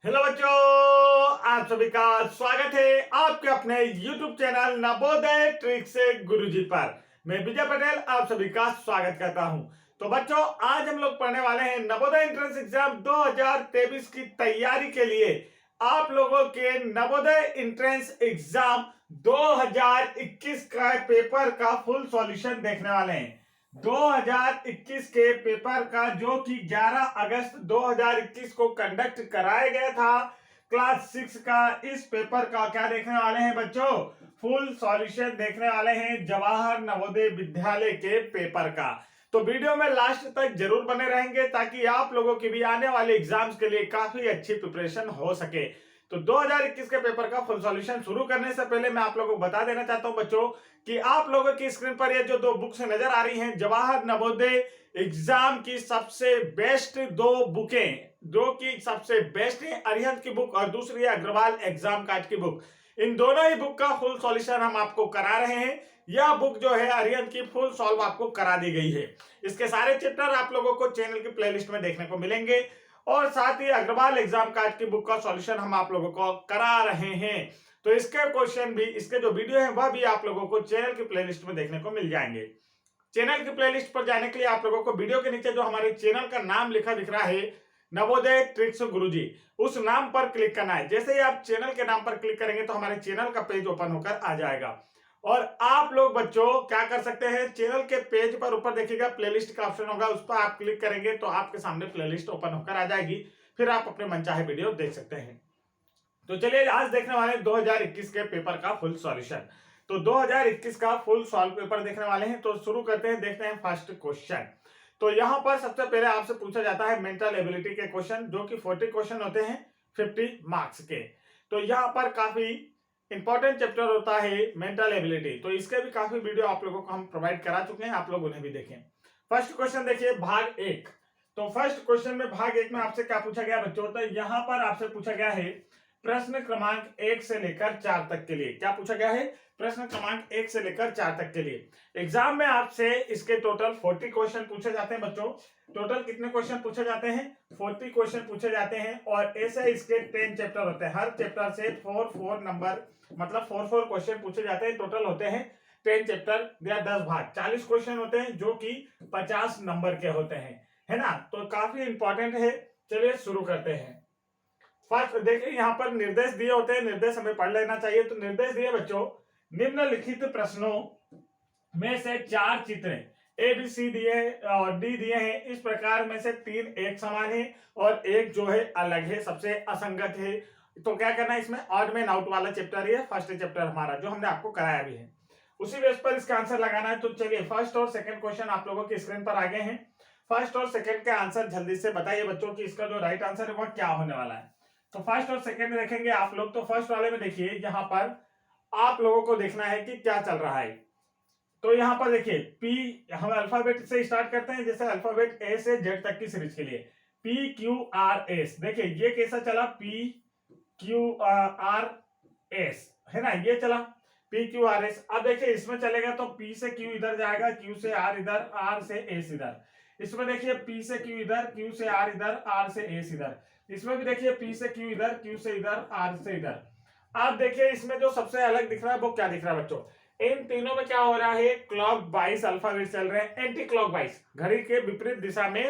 Hello बच्चों, आप सभी का स्वागत है आपके अपने YouTube चैनल नवोदय ट्रिक से गुरुजी पर। मैं विजय पटेल आप सभी का स्वागत करता हूं। तो बच्चों, आज हम लोग पढ़ने वाले हैं नवोदय एंट्रेंस एग्जाम 2023 की तैयारी के लिए आप लोगों के नवोदय एंट्रेंस एग्जाम 2021 का पेपर का फुल सॉल्यूशन देखने वाले हैं। 2021 के पेपर का जो कि 11 अगस्त 2021 को कंडक्ट कराया गया था क्लास 6 का, इस पेपर का क्या देखने वाले हैं बच्चों? फुल सॉल्यूशन देखने वाले हैं जवाहर नवोदय विद्यालय के पेपर का। तो वीडियो में लास्ट तक जरूर बने रहेंगे ताकि आप लोगों की भी आने वाले एग्जाम्स के लिए काफी अच्छी प्रिपरेशन हो सके। तो 2021 के पेपर का फुल सॉल्यूशन शुरू करने से पहले मैं आप लोगों को बता देना चाहता हूं बच्चों कि आप लोगों की स्क्रीन पर ये जो दो बुक्स नजर आ रही हैं, जवाहर नवोदय एग्जाम की सबसे बेस्ट दो बुकें, जो कि सबसे बेस्ट है, अरिहंत की बुक और दूसरी है अग्रवाल एग्जाम कार्ड की बुक। इन दोनों ही बुक का फुल सॉल्यूशन हम आपको करा रहे हैं। यह बुक जो है अरिहंत की फुल सॉल्व आपको करा दी गई है। इसके सारे चैप्टर आप लोगों को चैनल की प्लेलिस्ट में देखने को मिलेंगे और साथ ही अग्रवाल एग्जाम कार्ड की बुक का सॉल्यूशन हम आप लोगों को करा रहे हैं। तो इसके क्वेश्चन भी, इसके जो वीडियो है वह भी आप लोगों को चैनल की प्लेलिस्ट में देखने को मिल जाएंगे। चैनल की प्लेलिस्ट पर जाने के लिए आप लोगों को वीडियो के नीचे जो हमारे चैनल का नाम लिखा दिख रहा है नवोदय ट्रिक्स गुरुजी, उस नाम पर क्लिक करना है। जैसे ही आप चैनल के नाम पर क्लिक करेंगे तो हमारे चैनल का पेज ओपन होकर आ जाएगा और आप लोग बच्चों क्या कर सकते हैं, चैनल के पेज पर ऊपर देखिएगा प्लेलिस्ट का ऑप्शन होगा, उस पर आप क्लिक करेंगे तो आपके सामने प्लेलिस्ट ओपन होकर आ जाएगी। फिर आप अपने मनचाहे वीडियो देख सकते हैं। तो चलिए आज देखने वाले हैं 2021 के पेपर का फुल सॉल्यूशन। तो 2021 का फुल सॉल्व पेपर देखने वाले हैं। तो शुरू करते हैं, देखते हैं फर्स्ट क्वेश्चन। तो यहां पर सबसे पहले आपसे पूछा जाता है मेंटल एबिलिटी के क्वेश्चन, जो कि 40 क्वेश्चन होते हैं 50 मार्क्स के। तो यहां पर काफी इंपॉर्टेंट चैप्टर होता है मेंटल एबिलिटी। तो इसके भी काफी वीडियो आप लोगों को हम प्रोवाइड करा चुके हैं, आप लोग उन्हें भी देखें। फर्स्ट क्वेश्चन देखिए, भाग 1। तो फर्स्ट क्वेश्चन में भाग 1 में आपसे क्या पूछा गया बच्चों? तो यहां पर आपसे पूछा गया है प्रश्न क्रमांक 1 से लेकर 4 तक के लिए। क्या पूछा गया है? प्रश्न क्रमांक 1 से लेकर 4 तक के लिए। एग्जाम में आपसे इसके टोटल 40 क्वेश्चन पूछे जाते हैं बच्चों। टोटल कितने क्वेश्चन पूछे जाते हैं? 40 क्वेश्चन पूछे जाते हैं और ऐसे इसके 10 चैप्टर होते हैं। हर चैप्टर से 4 नंबर, मतलब 4 क्वेश्चन पूछे जाते हैं। टोटल होते हैं 10 चैप्टर या 10 भाग, 40 क्वेश्चन होते हैं जो कि 50 नंबर के होते हैं, है ना। तो काफी इंपॉर्टेंट है। चलिए शुरू करते हैं। फर्स्ट देखिए, यहाँ पर निर्देश दिए होते हैं, निर्देश हमें पढ़ लेना चाहिए। तो निर्देश दिए बच्चों, निम्नलिखित प्रश्नों में से 4 चित्र ए बी सी दिए और डी दिए हैं। इस प्रकार में से 3 एक समान है और एक जो है अलग है, सबसे असंगत है। तो क्या करना है, इसमें ऑड मैन आउट वाला चैप्टर है, फर्स्ट चैप्टर हमारा जो हमने आपको कराया भी है, उसी बेस पर इसका आंसर लगाना है। तो चलिए फर्स्ट और सेकंड क्वेश्चन आप लोगों की स्क्रीन पर आ गए हैं। फर्स्ट और सेकंड के आंसर जल्दी से बताइए बच्चों कि इसका जो राइट आंसर है वह क्या होने वाला है। तो फर्स्ट और सेकंड में देखेंगे आप लोग। तो फर्स्ट वाले में देखिए, यहाँ पर आप लोगों को देखना है कि क्या चल रहा है। तो यहाँ पर देखिए पी, हम अल्फाबेट से स्टार्ट करते हैं, जैसे अल्फाबेट ए से जेड तक की सीरीज के लिए पी क्यू आर एस। देखिए ये कैसा चला, पी क्यू आर एस, है ना, ये चला पी क्यू आर एस। अब देखिए इसमें चलेगा तो पी से क्यू इधर जाएगा, क्यू से आर इधर, आर से एस इधर। इसमें देखिए पी से क्यू इधर, क्यू से आर इधर, आर से एस इधर। इसमें भी देखिए पी से क्यू इधर, क्यू से इधर, आर से इधर। आप देखिए इसमें जो सबसे अलग दिख रहा है वो क्या दिख रहा है बच्चों? इन तीनों में क्या हो रहा है, क्लॉक वाइज अल्फाबेट चल रहे हैं, एंटी क्लॉक वाइज, घड़ी के विपरीत दिशा में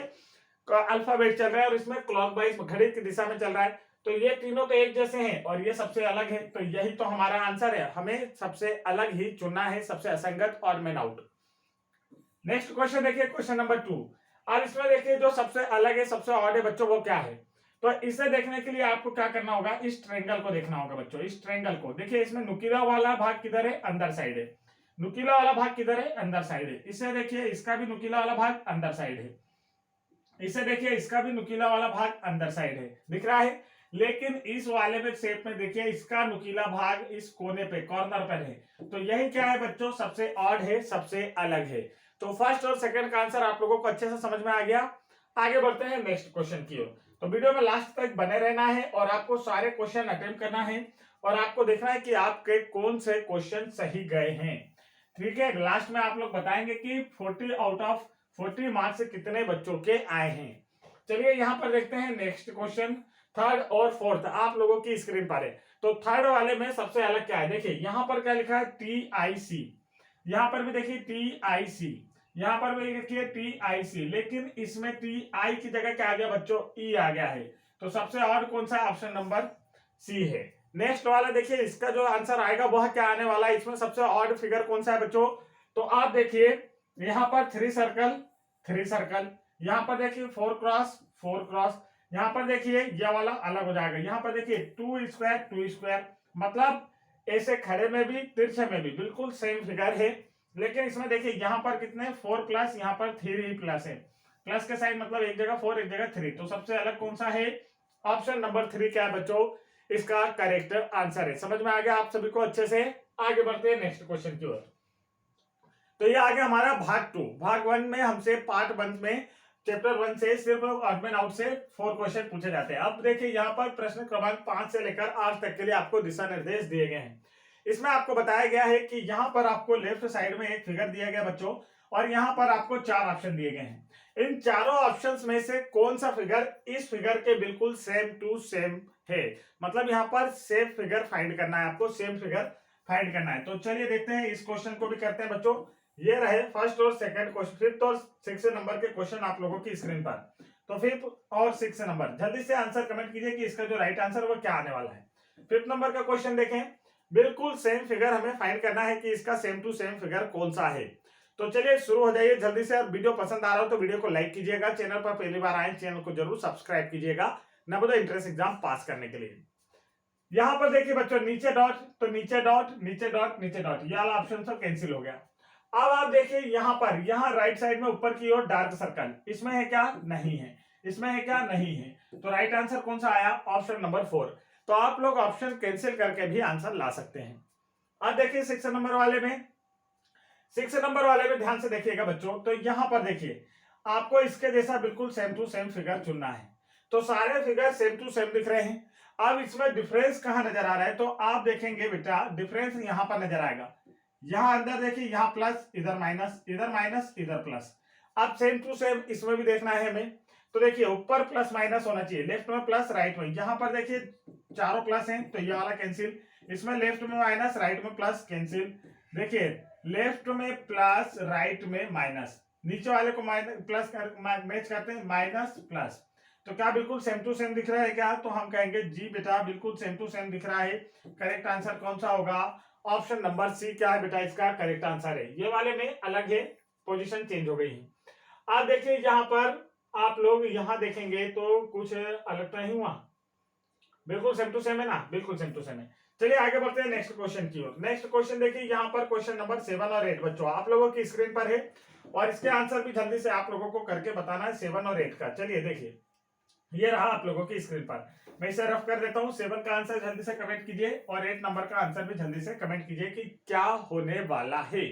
अल्फाबेट चल रहा है और इसमें क्लॉक वाइज घड़ी की दिशा में चल रहा है। तो ये तीनों तो एक जैसे हैं और ये सबसे अलग है। तो यही तो हमारा आंसर है, हमें सबसे अलग ही चुनना है, सबसे असंगत और मैन आउट। नेक्स्ट क्वेश्चन देखिए, क्वेश्चन नंबर 2। और इसमें देखिए जो सबसे अलग है, सबसे ऑड है बच्चों, वो क्या है? तो इसे देखने के लिए आपको क्या करना होगा, इस ट्रायंगल को देखना होगा बच्चों। इस ट्रायंगल को देखिए, इसमें नुकीला वाला भाग किधर है? अंदर साइड है। नुकीला वाला भाग किधर है? अंदर साइड है। इसे देखिए, इसका भी नुकीला वाला भाग अंदर साइड है। इसे देखिए, इसका भी नुकीला वाला भाग अंदर साइड है, दिख रहा है। लेकिन इस वाले में शेप में देखिए, इसका नुकीला भाग इस कोने पे, कॉर्नर पर है। तो यही क्या है बच्चों? सबसे ऑड है, सबसे अलग है। तो फर्स्ट और सेकंड का आंसर आप लोगों को अच्छे से समझ में आ गया। आगे बढ़ते हैं नेक्स्ट क्वेश्चन की ओर। तो वीडियो में लास्ट तक बने रहना है और आपको सारे क्वेश्चन अटेम्प्ट करना है और आपको देखना है कि आपके कौन से क्वेश्चन सही गए हैं। ठीक है, लास्ट में आप लोग बताएंगे कि 40 आउट ऑफ 40 मार्क्स कितने बच्चों के आए हैं। चलिए यहां पर देखते हैं नेक्स्ट क्वेश्चन। थर्ड और फोर्थ आप लोगों की स्क्रीन पर है। तो थर्ड वाले में सबसे अलग क्या है, देखिए यहाँ पर क्या लिखा है TIC, यहाँ पर भी देखिए TIC, यहाँ पर भी देखिए TIC, लेकिन इसमें TI की जगह क्या आ गया बच्चों, E आ गया है। तो सबसे और कौन सा, ऑप्शन नंबर सी है। नेक्स्ट वाला देखिए, इसका जो आंसर आएगा वह क्या आने वाला है, इसमें सबसे ऑड फिगर कौन सा है बच्चों। तो आप देखिए यहाँ पर 3 सर्कल 3 सर्कल, यहाँ पर देखिए 4 क्रॉस 4 क्रॉस, यहाँ पर देखिए यह वाला अलग हो जाएगा, यहाँ पर देखिए 2 स्क्वायर 2 स्क्वायर, मतलब ऐसे खड़े में भी तिरछे में भी बिल्कुल सेम फिगर है। लेकिन इसमें देखिए यहाँ पर कितने 4 प्लस, यहाँ पर 3 प्लस है, प्लस के साइन मतलब एक जगह 4 एक जगह 3। तो सबसे अलग कौन सा है, ऑप्शन नंबर 3 क्या है बच्चों, इसका करेक्ट आंसर है। समझ में आ गया आप सभी को अच्छे से। आगे बढ़ते हैं नेक्स्ट क्वेश्चन की ओर। तो ये आ गया हमारा भाग 2। भाग 1 में हमसे पार्ट 1 में चैप्टर 1 से सिर्फ ऑड एंड आउट से 4 क्वेश्चन पूछे जाते हैं। अब देखिए यहाँ पर प्रश्न क्रमांक 5 से लेकर 8 तक के लिए आपको दिशा निर्देश दिए गए हैं। इसमें आपको बताया गया है कि यहाँ पर आपको लेफ्ट साइड में एक फिगर दिया गया बच्चों, और यहाँ पर आपको 4 ऑप्शन दिए गए हैं। इन चारों ऑप्शंस में से कौन सा फिगर इस फिगर के बिल्कुल सेम टू सेम है, मतलब यहाँ पर सेम फिगर फाइंड करना है आपको, सेम फिगर फाइंड करना है। तो चलिए देखते हैं, इस क्वेश्चन को भी करते हैं बच्चों। ये रहे फर्स्ट और सेकंड क्वेश्चन, फिफ्थ और सिक्स नंबर के क्वेश्चन आप लोगों की स्क्रीन पर। तो फिफ्थ और सिक्स नंबर जल्दी से आंसर कमेंट कीजिए कि इसका जो राइट आंसर वो क्या आने वाला है। फिफ्थ नंबर का क्वेश्चन देखें, बिल्कुल सेम फिगर हमें फाइंड करना है कि इसका सेम टू सेम फिगर कौन सा है। तो चलिए शुरू हो जाइए जल्दी से। अब वीडियो पसंद आ रहा हो तो वीडियो को लाइक कीजिएगा, चैनल पर पहली बार आए चैनल को जरूर सब्सक्राइब कीजिएगा नवोदय एंट्रेंस एग्जाम पास करने के लिए। यहाँ पर देखिए बच्चों नीचे डॉट, तो नीचे डॉट नीचे डॉट नीचे डॉट, ये वाला ऑप्शन सब कैंसिल हो गया। अब आप देखिए यहाँ पर, यहाँ राइट साइड में ऊपर की ओर डार्क सर्कल, इसमें है क्या, नहीं है, इसमें है क्या, नहीं है। तो राइट आंसर कौन सा आया, ऑप्शन नंबर 4। तो आप लोग ऑप्शन कैंसिल करके भी आंसर ला सकते हैं। अब देखिए 6 नंबर वाले में, 6 नंबर वाले में ध्यान से देखिएगा बच्चों। तो यहाँ पर देखिए आपको इसके जैसा बिल्कुल सेम टू सेम फिगर चुनना है। तो सारे फिगर सेम टू सेम दिख रहे हैं। अब इसमें डिफरेंस कहाँ नजर आ रहा है, तो आप देखेंगे बेटा डिफरेंस यहाँ पर नजर आएगा। यहाँ अंदर देखिए, यहाँ प्लस, इधर माइनस, इधर माइनस, इधर प्लस। अब सेम टू सेम इसमें भी देखना है हमें। तो देखिए ऊपर प्लस माइनस होना चाहिए, लेफ्ट में प्लस राइट में। यहाँ पर देखिए चारों प्लस हैं तो ये वाला कैंसिल, इसमें लेफ्ट में माइनस राइट में प्लस कैंसिल। देखिए लेफ्ट में प्लस राइट में माइनस, नीचे वाले को माइनस प्लस मैच करते हैं, माइनस प्लस। तो क्या बिल्कुल सेम टू सेम दिख रहा है क्या, तो हम कहेंगे जी बेटा बिल्कुल सेम टू सेम दिख रहा है। करेक्ट आंसर कौन सा होगा, ऑप्शन नंबर सी क्या है बेटा, इसका करेक्ट आंसर है। ये वाले में अलग है, पोजीशन चेंज हो गई है। आप देखिए यहाँ पर आप लोग यहाँ देखेंगे तो कुछ अलग तो नहीं हुआ, बिल्कुल सेम टू सेम है ना, बिल्कुल सेम टू सेम है। चलिए आगे बढ़ते हैं नेक्स्ट क्वेश्चन की ओर। नेक्स्ट क्वेश्चन देखिए यहाँ पर क्वेश्चन नंबर 7 और 8 बच्चों आप लोगों की स्क्रीन पर है, और इसके आंसर भी जल्दी से आप लोगों को करके बताना है 7 और 8 का। चलिए देखिए ये रहा आप लोगों की स्क्रीन पर, मैं इसे रफ कर देता हूँ। 7 का आंसर जल्दी से कमेंट कीजिए, और 8 नंबर का आंसर भी जल्दी से कमेंट कीजिए कि क्या होने वाला है।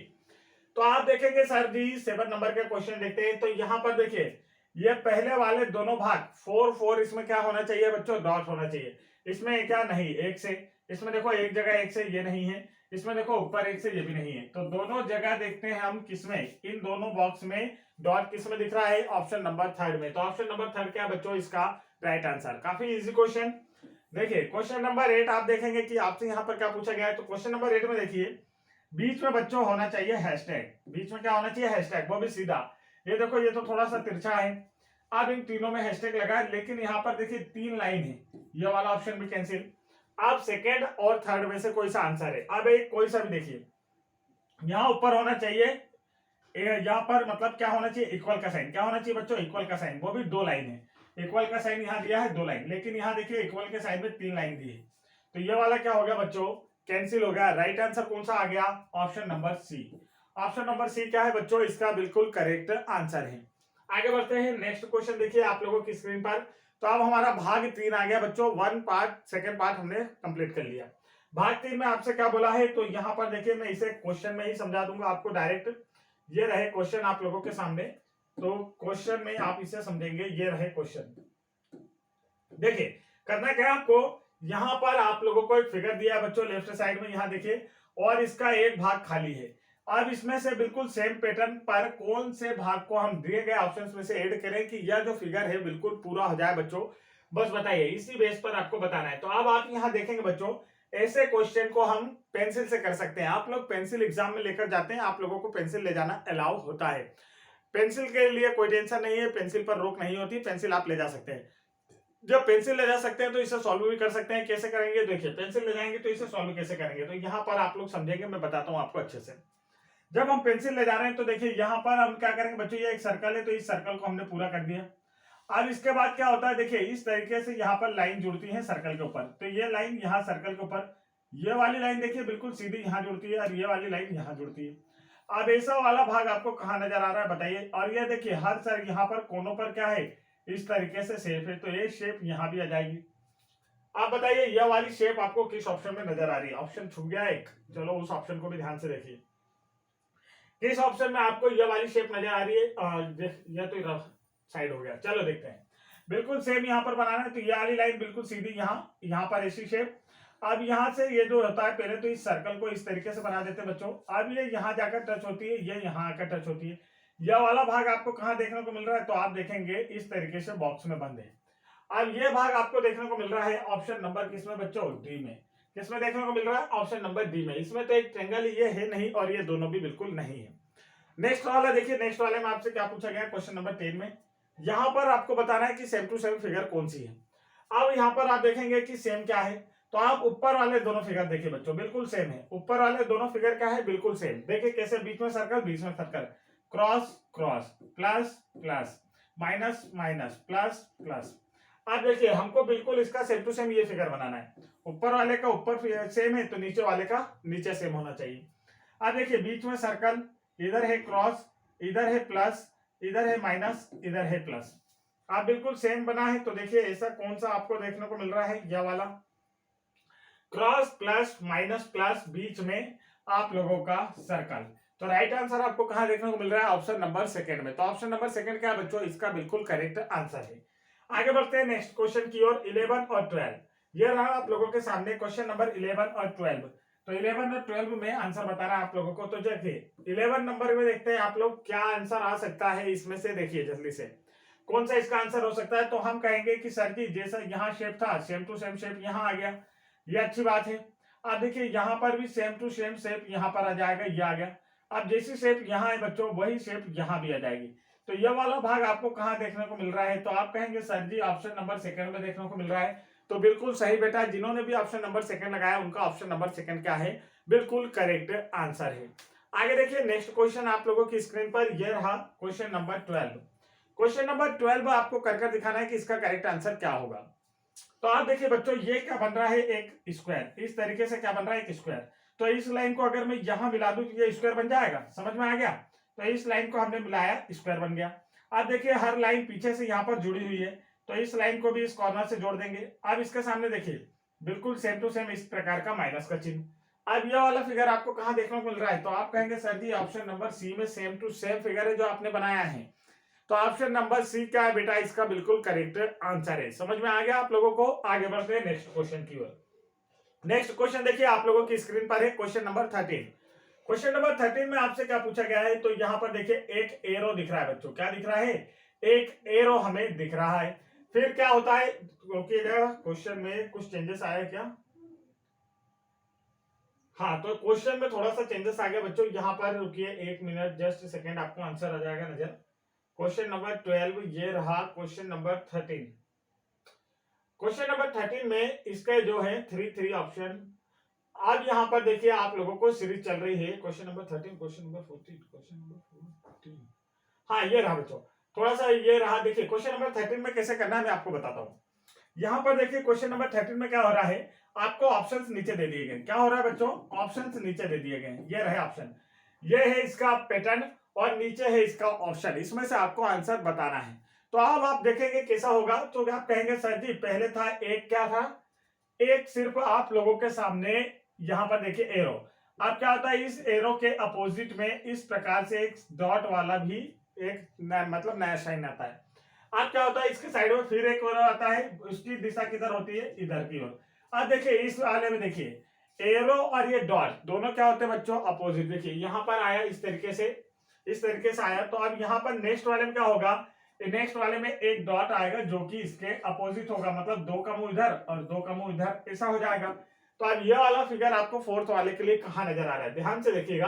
तो आप देखेंगे सर जी 7 नंबर के क्वेश्चन देखते हैं। तो यहाँ पर देखिए ये पहले वाले दोनों भाग 4 4, इसमें क्या होना चाहिए बच्चों, डॉट होना चाहिए। इसमें क्या नहीं, एक से, इसमें देखो एक जगह एक से, ये नहीं है। इसमें देखो ऊपर एक से, ये भी नहीं है। तो दोनों जगह देखते हैं हम किसमें, इन दोनों बॉक्स में डॉट किसमें दिख रहा है, ऑप्शन नंबर 3 में। तो ऑप्शन नंबर 3 क्या बच्चों, इसका राइट आंसर। काफी इजी क्वेश्चन। देखिए क्वेश्चन नंबर 8 आप देखेंगे कि आपसे यहाँ पर क्या पूछा गया है। तो क्वेश्चन नंबर 8 में देखिए बीच में बच्चों होना चाहिए हैशटैग, बीच में क्या होना चाहिए, हैशटैग, वो भी सीधा। ये देखो ये तो थोड़ा सा तिरछा है, अब इन तीनों में हैशटैग लगा है, लेकिन यहाँ पर देखिए 3 लाइन है, ये वाला ऑप्शन भी कैंसिल। अब सेकेंड और थर्ड में से कोई सा आंसर है। अब एक कोई सा भी देखिए, यहाँ ऊपर होना चाहिए, यहाँ पर मतलब क्या होना चाहिए, इक्वल का साइन। क्या होना चाहिए बच्चों, इक्वल का साइन, वो भी 2 लाइन है। इक्वल का साइन यहाँ दिया है 2 लाइन, लेकिन यहाँ देखिए इक्वल के साइन में 3 लाइन दी है। तो ये वाला क्या हो गया बच्चों, कैंसिल हो गया। राइट आंसर कौन सा आ गया, option number C. Option number C क्या है बच्चों, इसका बिल्कुल करेक्ट आंसर है। आगे बढ़ते हैं नेक्स्ट क्वेश्चन देखिए आप लोगों की स्क्रीन पर। तो अब हमारा भाग 3 आ गया बच्चों, 1 पार्ट सेकंड पार्ट हमने कंप्लीट कर लिया। भाग 3 में आपसे क्या बोला है, तो यहाँ पर देखिए मैं इसे क्वेश्चन में ही समझा दूंगा आपको डायरेक्ट। ये रहे क्वेश्चन आप लोगों के सामने, तो क्वेश्चन में आप इसे समझेंगे। ये रहे क्वेश्चन, देखिए करना क्या है आपको, यहाँ पर आप लोगों को एक फिगर दिया है बच्चों लेफ्ट साइड में, यहाँ देखिए, और इसका एक भाग खाली है। अब इसमें से बिल्कुल सेम पैटर्न पर कौन से भाग को हम दिए गए ऑप्शंस में से ऐड करें कि यह जो फिगर है बिल्कुल पूरा हो जाए बच्चों। बस बताइए, इसी बेस पर आपको बताना है। तो अब आप यहाँ देखेंगे बच्चों, ऐसे क्वेश्चन को हम पेंसिल से कर सकते हैं। आप लोग पेंसिल एग्जाम में लेकर जाते हैं, आप लोगों को पेंसिल ले जाना अलाउ होता है। पेंसिल के लिए कोई टेंशन नहीं है, पेंसिल पर रोक नहीं होती, पेंसिल आप ले जा सकते हैं। जब पेंसिल ले जा सकते हैं तो इसे सॉल्व भी कर सकते हैं। कैसे करेंगे देखिए, पेंसिल ले जाएंगे तो इसे सॉल्व कैसे करेंगे, तो यहाँ पर आप लोग समझेंगे, मैं बताता हूँ आपको अच्छे से। जब हम पेंसिल ले जा रहे हैं तो देखिए यहाँ पर हम क्या करेंगे बच्चों, ये एक सर्कल है तो इस सर्कल को हमने पूरा कर दिया। अब इसके बाद क्या होता है, देखिए इस तरीके से यहाँ पर लाइन जुड़ती है सर्कल के ऊपर, तो ये लाइन यहाँ सर्कल के ऊपर, ये वाली लाइन देखिए बिल्कुल सीधी यहाँ जुड़ती है और ये वाली लाइन यहाँ जुड़ती है। अब ऐसा वाला भाग आपको कहाँ नजर आ रहा है बताइए। और ये देखिए हर सर यहाँ पर कोनों पर क्या है, इस तरीके से शेप है, तो ये शेप यहाँ भी आ जाएगी। आप बताइए यह वाली शेप आपको किस ऑप्शन में नजर आ रही है। ऑप्शन छूट गया एक, चलो उस ऑप्शन को भी ध्यान से देखिए। किस ऑप्शन में आपको यह वाली शेप नजर आ रही है। यह तो रफ साइड हो गया, चलो देखते हैं। बिल्कुल सेम यहाँ पर बनाना है, तो यह वाली लाइन बिल्कुल सीधी यहाँ पर ऐसी शेप। अब यहाँ से ये जो होता है, पहले तो इस सर्कल को इस तरीके से बना देते हैं बच्चों। अब ये यहाँ जाकर टच होती है, ये यहाँ आकर टच होती है। यह वाला भाग आपको कहाँ देखने को मिल रहा है, तो आप देखेंगे इस तरीके से बॉक्स में बंद है। अब ये भाग आपको देखने को मिल रहा है ऑप्शन नंबर किसमें बच्चों, डी में। किसमें देखने को मिल रहा है, ऑप्शन नंबर डी में। इसमें तो एक ट्रेंगल ये है नहीं और ये दोनों भी बिल्कुल नहीं है। नेक्स्ट वाला देखिए, नेक्स्ट वाले में आपसे क्या पूछा गया क्वेश्चन नंबर 10 में, यहां पर आपको बताना है कि सेम टू सेम फिगर कौन सी है। अब यहां पर आप देखेंगे कि सेम क्या है, तो आप ऊपर वाले दोनों फिगर देखिए बच्चों, बिल्कुल सेम है। ऊपर वाले दोनों फिगर क्या है, बिल्कुल सेम। देखिए कैसे, बीच में सर्कल, बीच में circle, cross cross, plus plus, minus minus, plus plus. अब देखिए हमको बिल्कुल इसका सेम टू सेम ये फिगर बनाना है। ऊपर वाले का ऊपर सेम है तो नीचे वाले का नीचे सेम होना चाहिए। अब देखिए बीच में सर्कल, इधर है क्रॉस, इधर है प्लस, इधर है माइनस, इधर है प्लस। आप बिल्कुल सेम बना है, तो देखिए ऐसा कौन सा आपको देखने को मिल रहा है, यह वाला क्रॉस प्लस माइनस प्लस, बीच में आप लोगों का सर्कल। तो राइट आंसर आपको कहां देखने को मिल रहा है, ऑप्शन नंबर सेकंड में। तो ऑप्शन नंबर सेकंड क्या है बच्चों, इसका बिल्कुल करेक्ट आंसर है। आगे बढ़ते हैं नेक्स्ट क्वेश्चन की ओर। 11 और 12 ये रहा आप लोगों के सामने क्वेश्चन नंबर 11 और 12। तो 11 और 12 में आंसर बताना है आप लोगों को। तो देखिए 11 नंबर में देखते हैं आप लोग क्या आंसर आ सकता है इसमें से। देखिए जल्दी से कौन सा इसका आंसर हो सकता है। तो हम कहेंगे कि सर जी जैसा यहाँ शेप था, सेम टू सेम शेप यहाँ आ गया, ये अच्छी बात है। अब देखिए यहाँ पर भी सेम टू सेम शेप यहाँ पर आ जाएगा, ये आ गया। अब जैसी शेप यहाँ है बच्चों, वही शेप यहाँ भी आ जाएगी। तो यह वाला भाग आपको कहाँ देखने को मिल रहा है, तो आप कहेंगे sir ji option number second में देखने को मिल रहा है। तो बिल्कुल सही बेटा, जिन्होंने भी ऑप्शन नंबर सेकंड लगाया उनका ऑप्शन नंबर सेकंड क्या है, बिल्कुल करेक्ट आंसर है। आगे देखिए नेक्स्ट क्वेश्चन आप लोगों की स्क्रीन पर यह रहा क्वेश्चन नंबर 12। क्वेश्चन नंबर 12 आपको कर दिखाना है कि इसका करेक्ट आंसर क्या होगा। तो आप देखिए बच्चों ये क्या बन रहा है, एक स्क्वायर। इस तरीके से क्या बन रहा है, एक स्क्वायर। तो इस लाइन को अगर मैं यहां मिला दूं तो ये स्क्वायर बन जाएगा, समझ में आ गया। तो इस लाइन को हमने मिलाया, स्क्वायर बन गया। अब देखिए हर लाइन पीछे से यहाँ पर जुड़ी हुई है, तो इस लाइन को भी इस कॉर्नर से जोड़ देंगे। अब इसके सामने देखिए बिल्कुल सेम टू सेम इस प्रकार का माइनस का चिन्ह। अब यह वाला फिगर आपको कहां देखने को मिल रहा है, तो आप कहेंगे सर जी ऑप्शन नंबर सी में सेम टू सेम फिगर है जो आपने बनाया है। तो ऑप्शन नंबर सी क्या है बेटा, इसका बिल्कुल करेक्ट आंसर है। समझ में आ गया आप लोगों को। आगे बढ़ते हैं नेक्स्ट क्वेश्चन की ओर। नेक्स्ट क्वेश्चन देखिए आप लोगों की स्क्रीन पर है क्वेश्चन नंबर 13। क्वेश्चन नंबर 13 में आपसे क्या पूछा गया है, तो यहाँ पर देखिए एक एरो दिख रहा है बच्चों। क्या दिख रहा है, एक एरो हमें दिख रहा है। फिर क्या होता है, क्वेश्चन में कुछ चेंजेस आया क्या, हाँ तो क्वेश्चन में थोड़ा सा चेंजेस आ गया बच्चों। यहाँ पर रुकिए 1 मिनट जस्ट सेकेंड, आपको आंसर आ जाएगा नजर। क्वेश्चन नंबर 12 ये रहा क्वेश्चन नंबर 13। क्वेश्चन नंबर 13 में इसके जो है 3 ऑप्शन। अब यहाँ पर देखिए आप लोगों को सीरीज चल रही है question number 13, question number 14, question number 14। हाँ ये रहा बच्चों, थोड़ा सा ये रहा। देखिए क्वेश्चन नंबर 13 में कैसे करना है मैं आपको बताता हूँ। यहाँ पर देखिए क्वेश्चन नंबर 13 में क्या हो रहा है, आपको ऑप्शंस नीचे दे दिए गए। क्या हो रहा है बच्चों, ऑप्शंस नीचे दे दिए गए। ये रहे ऑप्शन, ये है इसका पैटर्न और नीचे है इसका ऑप्शन। इसमें से आपको आंसर बताना है। तो अब आप देखेंगे कैसा होगा। तो आप कहेंगे सर जी पहले था एक, क्या था, एक सिर्फ आप लोगों के सामने यहाँ पर देखिए एरो। अब क्या होता है, इस एरो के अपोजिट में इस प्रकार से एक डॉट वाला भी एक मतलब नया साइन आता है। अब क्या होता है, इसके साइड में फिर एक और आता है, उसकी दिशा किधर होती है, इधर की ओर। अब देखिए इस वाले में देखिए एरो और ये डॉट दोनों क्या होते हैं बच्चों, अपोजिट। देखिए यहाँ पर आया इस तरीके से, इस तरीके से आया। तो अब यहाँ पर नेक्स्ट वाले में क्या होगा, नेक्स्ट वाले में एक डॉट आएगा जो कि इसके अपोजिट होगा, मतलब 2 का मुंह इधर और 2 का मुंह इधर, ऐसा हो जाएगा। तो अब ये वाला फिगर आपको फोर्थ वाले के लिए कहाँ नजर आ रहा है, ध्यान से देखिएगा,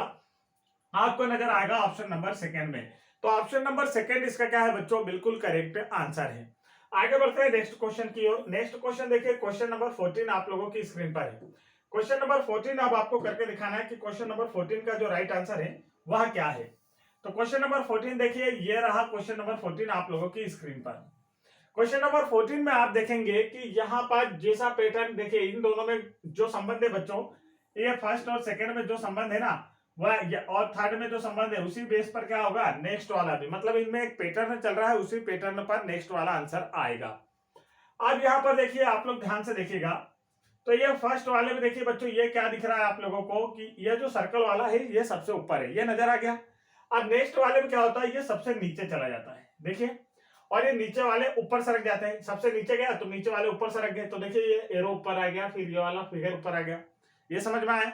आपको नजर आएगा ऑप्शन नंबर सेकंड में। तो ऑप्शन नंबर सेकंड इसका क्या है बच्चों, बिल्कुल करेक्ट आंसर है। आगे बढ़ते हैं नेक्स्ट क्वेश्चन की ओर। नेक्स्ट क्वेश्चन देखिए, क्वेश्चन नंबर 14 आप लोगों की स्क्रीन पर है। क्वेश्चन नंबर 14 अब आपको करके दिखाना है कि क्वेश्चन नंबर 14 का जो राइट आंसर है वह क्या है। तो क्वेश्चन नंबर 14 देखिए, ये रहा क्वेश्चन नंबर 14 आप लोगों की स्क्रीन पर। क्वेश्चन नंबर 14 में आप देखेंगे कि यहाँ पर जैसा पैटर्न देखिए, इन दोनों में जो संबंध है बच्चों, ये फर्स्ट और सेकंड में जो संबंध है ना वह, और थर्ड में जो संबंध है उसी बेस पर क्या होगा नेक्स्ट वाला भी, मतलब इनमें एक पैटर्न चल रहा है, उसी पैटर्न पर नेक्स्ट वाला आंसर आएगा। अब यहाँ पर देखिए, आप लोग ध्यान से देखिएगा, तो ये फर्स्ट वाले में देखिए बच्चों, ये क्या दिख रहा है आप लोगों को कि ये जो सर्कल वाला है ये सबसे ऊपर है, ये नजर आ गया। अब नेक्स्ट वाले में क्या होता है, ये सबसे नीचे चला जाता है, देखिए, और ये नीचे वाले ऊपर सरक जाते हैं, सबसे नीचे गया तो नीचे वाले ऊपर सरक गए, तो देखिए ये एरो ऊपर आ गया, फिर ये वाला फिगर ऊपर आ गया, ये समझ में आया।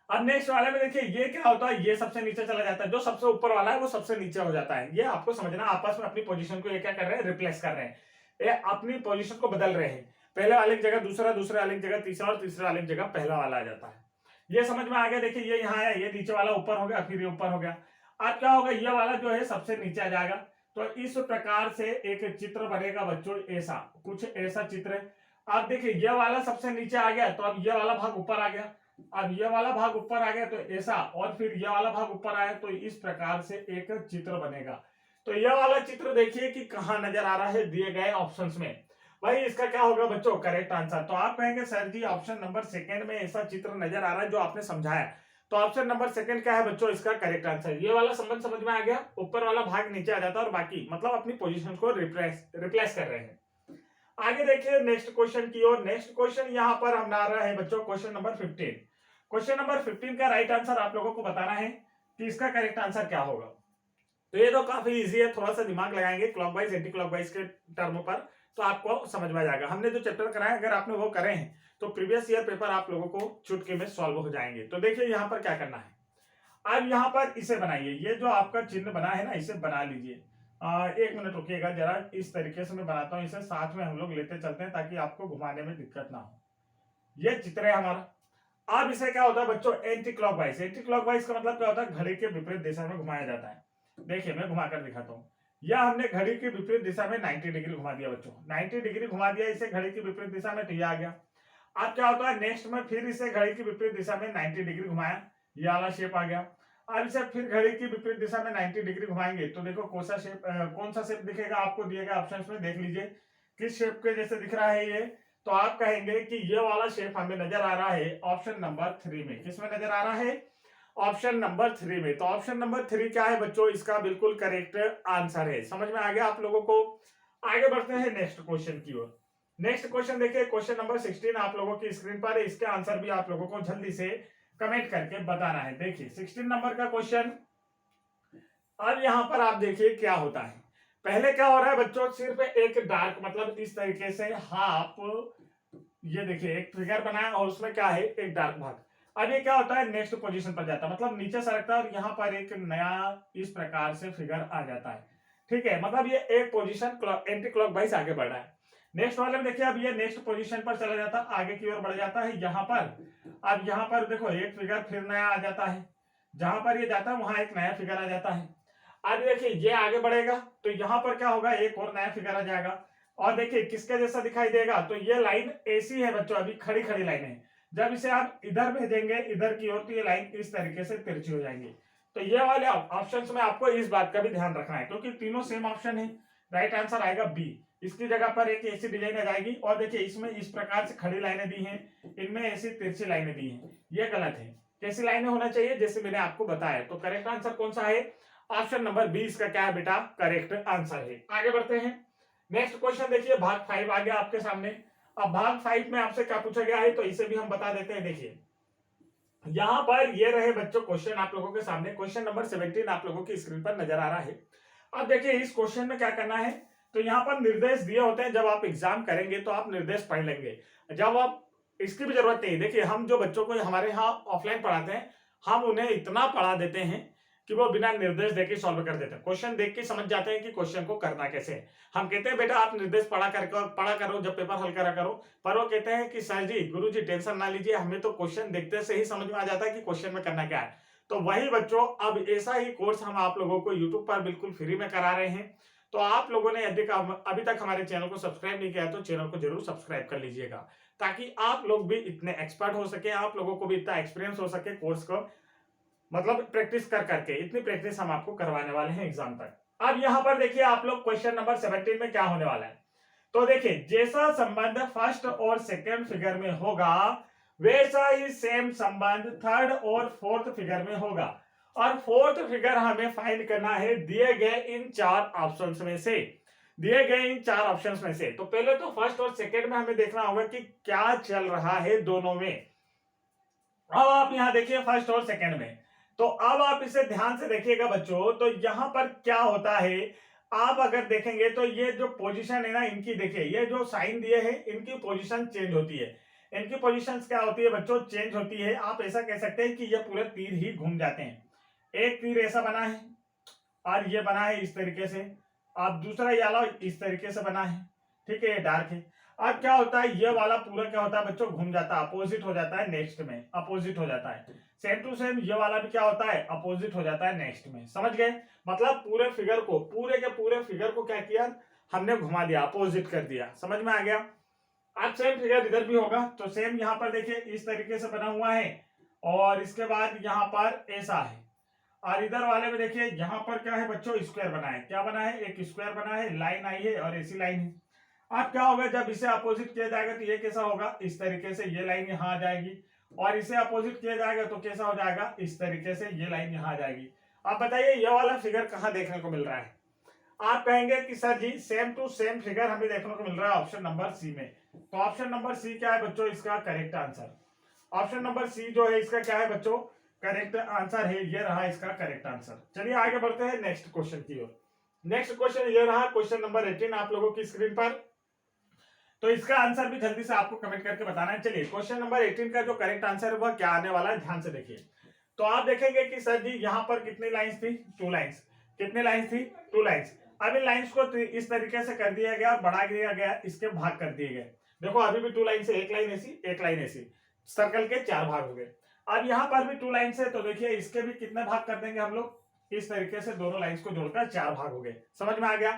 अब नेक्स्ट वाले में देखिए ये क्या होता है, ये सबसे नीचे चला जाता है, जो सबसे ऊपर वाला है वो सबसे नीचे हो जाता है। ये आपको समझना, आपस में अपनी पोजीशन को ये क्या कर रहे हैं, रिप्लेस कर रहे हैं, ये अपनी पोजीशन को बदल रहे हैं, पहले वाले की जगह दूसरा, दूसरे वाले की जगह तीसरा और तीसरे वाले की जगह पहला वाला आ जाता है। ये समझ में आ गया। देखिए ये यहाँ है, ये नीचे वाला ऊपर हो गया, फिर ये ऊपर हो गया। अब क्या होगा, ये वाला जो है सबसे नीचे आ जाएगा। तो इस प्रकार से एक चित्र बनेगा बच्चों, ऐसा कुछ ऐसा चित्र है। अब देखिए ये वाला सबसे नीचे आ गया, तो अब ये वाला भाग ऊपर आ गया, अब ये वाला भाग ऊपर आ गया तो ऐसा, और फिर ये वाला भाग ऊपर आया, तो इस प्रकार से एक चित्र बनेगा। तो ये वाला चित्र देखिए कि कहां नजर आ रहा है, दिए गए ऑप्शंस में। भाई इसका क्या होगा बच्चों, करेक्ट आंसर। तो आप कहेंगे sir ji option number second में ऐसा चित्र नजर आ रहा है जो आपने समझाया, तो ऑप्शन नंबर सेकंड क्या है बच्चों, इसका करेक्ट आंसर। ये वाला संबंध समझ में आ गया, ऊपर वाला भाग नीचे आ जाता है और बाकी मतलब अपनी पोजीशन को रिप्लेस कर रहे हैं। आगे देखिए नेक्स्ट क्वेश्चन की ओर। नेक्स्ट क्वेश्चन यहाँ पर हम आ रहा है बच्चों क्वेश्चन नंबर 15। क्वेश्चन नंबर 15 का राइट आंसर आप लोगों को बताना है कि इसका करेक्ट आंसर क्या होगा। तो ये तो काफी इजी है, थोड़ा सा दिमाग लगाएंगे क्लॉकवाइज एंटी क्लॉकवाइज के टर्म पर तो आपको समझ में आ जाएगा। हमने जो चैप्टर कराए अगर आपने वो करे हैं तो प्रीवियस ईयर पेपर आप लोगों को चुटकी में सॉल्व हो जाएंगे। तो देखिए यहाँ पर क्या करना है, अब यहाँ पर इसे बनाइए, ये जो आपका चिन्ह बना है ना इसे बना लीजिए। 1 मिनट रुकिएगा जरा, इस तरीके से मैं बनाता हूँ, इसे साथ में हम लोग लेते चलते हैं ताकि आपको घुमाने में दिक्कत ना हो। ये चित्र है हमारा। अब इसे क्या होता है बच्चों, एंटी क्लॉकवाइज। एंटी क्लॉकवाइज का मतलब क्या होता है, घड़ी के विपरीत दिशा में घुमाया जाता है। देखिए मैं घुमा कर दिखाता हूँ, या हमने घड़ी की विपरीत दिशा में 90 डिग्री घुमा दिया बच्चों, 90 डिग्री घुमा दिया इसे घड़ी की विपरीत दिशा में, तो ये आ गया। अब क्या होता है नेक्स्ट में फिर इसे घड़ी की विपरीत दिशा में 90 डिग्री घुमाया, ये वाला शेप आ गया। अब इसे फिर घड़ी की विपरीत दिशा में 90 डिग्री घुमाएंगे तो देखो कौन सा शेप दिखेगा आपको दिए गए ऑप्शंस में, देख लीजिए किस शेप के जैसे दिख रहा है ये। तो आप कहेंगे कि ये वाला शेप हमें नजर आ रहा है ऑप्शन नंबर 3 में। किसमें नजर आ रहा है, ऑप्शन नंबर 3 में। तो ऑप्शन नंबर 3 क्या है बच्चों, इसका बिल्कुल करेक्ट आंसर है। समझ में आ गया आप लोगों को। आगे बढ़ते हैं नेक्स्ट क्वेश्चन की ओर। नेक्स्ट क्वेश्चन देखिए, क्वेश्चन नंबर 16 आप लोगों की स्क्रीन पर है, इसके आंसर भी आप लोगों को जल्दी से कमेंट करके बताना है। देखिए 16 नंबर का क्वेश्चन। अब यहां पर आप देखिए क्या होता है, पहले क्या हो रहा है बच्चों, सिर्फ एक डार्क मतलब इस तरीके से हाफ, ये देखिए एक फिगर बनाया और उसमें क्या है एक डार्क भाग। अब ये क्या होता है नेक्स्ट पोजीशन पर जाता है, मतलब नीचे सरकता है और यहाँ पर एक नया इस प्रकार से फिगर आ जाता है। ठीक है, मतलब ये एक पोजीशन एंटी क्लॉकवाइज आगे बढ़ रहा है। नेक्स्ट वाले में देखिए, अब ये नेक्स्ट पोजीशन पर चला जाता है, आगे की ओर बढ़ जाता है यहाँ पर। अब यहाँ पर देखो एक फिगर फिर नया आ जाता है, जहां पर ये जाता है वहां एक नया फिगर आ जाता है। अब देखिए ये आगे बढ़ेगा तो यहाँ पर क्या होगा, एक और नया फिगर आ जाएगा। और देखिए किसके जैसा दिखाई देगा, तो ये लाइन ऐसी है बच्चों, अभी खड़ी खड़ी लाइन है। जब इसे आप इधर भेजेंगे इधर की ओर तो ये लाइन इस तरीके से तिरछी हो जाएंगी। तो ये वाले ऑप्शंस में आपको इस बात का भी ध्यान रखना है क्योंकि तीनों सेम ऑप्शन है। राइट आंसर आएगा बी, इसकी जगह पर एक ऐसी डिजाइन आ जाएगी। और देखिए इसमें इस प्रकार से खड़ी लाइनें दी हैं, इनमें ऐसी तिरछी लाइनें दी हैं, ये गलत है। कैसी लाइनें होना चाहिए जैसे मैंने आपको बताया। तो करेक्ट आंसर कौन सा है, ऑप्शन नंबर बी इसका क्या है बेटा, करेक्ट आंसर है। आगे बढ़ते हैं नेक्स्ट क्वेश्चन देखिए, भाग 5 आ गया आपके सामने। अब भाग 5 में आपसे क्या पूछा गया है तो इसे भी हम बता देते हैं। देखिए यहां पर ये रहे बच्चों क्वेश्चन आप लोगों के सामने, क्वेश्चन नंबर 17 आप लोगों की स्क्रीन पर नजर आ रहा है। अब देखिए इस क्वेश्चन में क्या करना है, तो यहाँ पर निर्देश दिए होते हैं, जब आप एग्जाम करेंगे तो आप निर्देश पढ़ लेंगे, जब आप इसकी भी जरूरत नहीं। देखिए हम जो बच्चों को हमारे यहाँ ऑफलाइन पढ़ाते हैं हम उन्हें इतना पढ़ा देते हैं कि वो बिना निर्देश देख के सॉल्व कर देते हैं, क्वेश्चन देख के समझ जाते हैं कि क्वेश्चन को करना कैसे है। हम कहते हैं बेटा आप निर्देश पढ़ा करो जब पेपर हल करा करो, पर वो कहते हैं कि सर जी गुरुजी टेंशन ना लीजिए, हमें तो क्वेश्चन देखते से ही समझ में आ जाता है कि क्वेश्चन में करना क्या है। तो वही बच्चों अब ऐसा ही कोर्स हम आप लोगों को यूट्यूब पर बिल्कुल फ्री में करा रहे हैं। तो आप लोगों ने यदि अभी तक हमारे चैनल को सब्सक्राइब नहीं किया तो चैनल को जरूर सब्सक्राइब कर लीजिएगा, ताकि आप लोग भी इतने एक्सपर्ट हो सके, आप लोगों को भी इतना एक्सपीरियंस हो सके कोर्स को मतलब प्रैक्टिस कर करके। इतनी प्रैक्टिस हम आपको करवाने वाले हैं एग्जाम तक। अब यहाँ पर देखिए आप लोग क्वेश्चन नंबर 17 में क्या होने वाला है। तो देखिए जैसा संबंध फर्स्ट और सेकंड फिगर में होगा वैसा ही सेम संबंध थर्ड और फोर्थ फिगर में होगा, और फोर्थ फिगर हमें फाइंड करना है दिए गए इन चार ऑप्शंस में से, दिए गए इन चार ऑप्शंस में से। तो पहले तो फर्स्ट और सेकंड में हमें देखना होगा कि क्या चल रहा है दोनों में। अब आप यहां देखिए फर्स्ट और सेकंड में, तो अब आप इसे ध्यान से देखिएगा बच्चों। तो यहां पर क्या होता है, आप अगर देखेंगे तो ये जो पोजीशन है ना इनकी, देखिए ये जो साइन दिए हैं इनकी पोजीशन चेंज होती है। इनकी पोजीशंस क्या होती है बच्चों, चेंज होती है। आप ऐसा कह सकते हैं कि ये पूरे तीर ही घूम जाते हैं। एक तीर ऐसा बना है और ये बना है इस तरीके से, अब दूसरा ये वाला इस तरीके से बना है, ठीक है, ये डार्क है। अब क्या होता है, ये वाला पूरा क्या होता है बच्चों, घूम जाता है, अपोजिट हो जाता है नेक्स्ट में, अपोजिट हो जाता है। सेम टू सेम ये वाला भी क्या होता है, अपोजिट हो जाता है नेक्स्ट में। समझ गए, मतलब पूरे फिगर को, पूरे के पूरे फिगर को क्या किया हमने, घुमा दिया, अपोजिट कर दिया। समझ में आ गया। अब सेम फिगर इधर भी होगा, तो सेम यहाँ पर देखिए इस तरीके से बना हुआ है, और इसके बाद यहाँ पर ऐसा है, और इधर वाले में देखिए यहाँ पर क्या है बच्चों, स्क्वायर बना है। क्या बना है, एक स्क्वायर बना है, लाइन आई है और ऐसी लाइन है। अब क्या होगा, जब इसे अपोजिट किया जाएगा तो ये कैसा होगा, इस तरीके से ये लाइन यहाँ आ जाएगी, और इसे अपोजिट किया जाएगा तो कैसा हो जाएगा, इस तरीके से ये लाइन यहाँ आ जाएगी। आप बताइए ये वाला फिगर कहाँ देखने को मिल रहा है। आप कहेंगे कि sir ji same to same figure हमें देखने को मिल रहा है ऑप्शन नंबर सी में। तो ऑप्शन नंबर सी क्या है बच्चों, इसका correct answer. Option number C जो है इसका क्या है बच्चों, करेक्ट आंसर है। ये रहा इसका करेक्ट आंसर। चलिए आगे बढ़ते हैं नेक्स्ट क्वेश्चन की ओर। नेक्स्ट क्वेश्चन ये रहा क्वेश्चन नंबर 18 आप लोगों की स्क्रीन पर। तो इसका आंसर भी जल्दी से आपको कमेंट करके बताना है। चलिए क्वेश्चन नंबर 18 का जो करेक्ट आंसर है वह क्या आने वाला है, ध्यान से देखिए। तो आप देखेंगे कि सर जी यहाँ पर कितनी लाइंस थी, 2 लाइंस। कितनी लाइंस थी, 2 लाइंस। अब इन लाइंस को इस तरीके से कर दिया गया, बढ़ा दिया गया, इसके भाग कर दिए गए। देखो अभी भी 2 लाइन से, एक लाइन ऐसी, एक लाइन ऐसी, सर्कल के 4 भाग हो गए। अब यहाँ पर भी 2 लाइन से, तो देखिए इसके भी कितने भाग कर देंगे हम लोग, इस तरीके से दोनों लाइंस को जोड़कर 4 भाग हो गए। समझ में आ गया।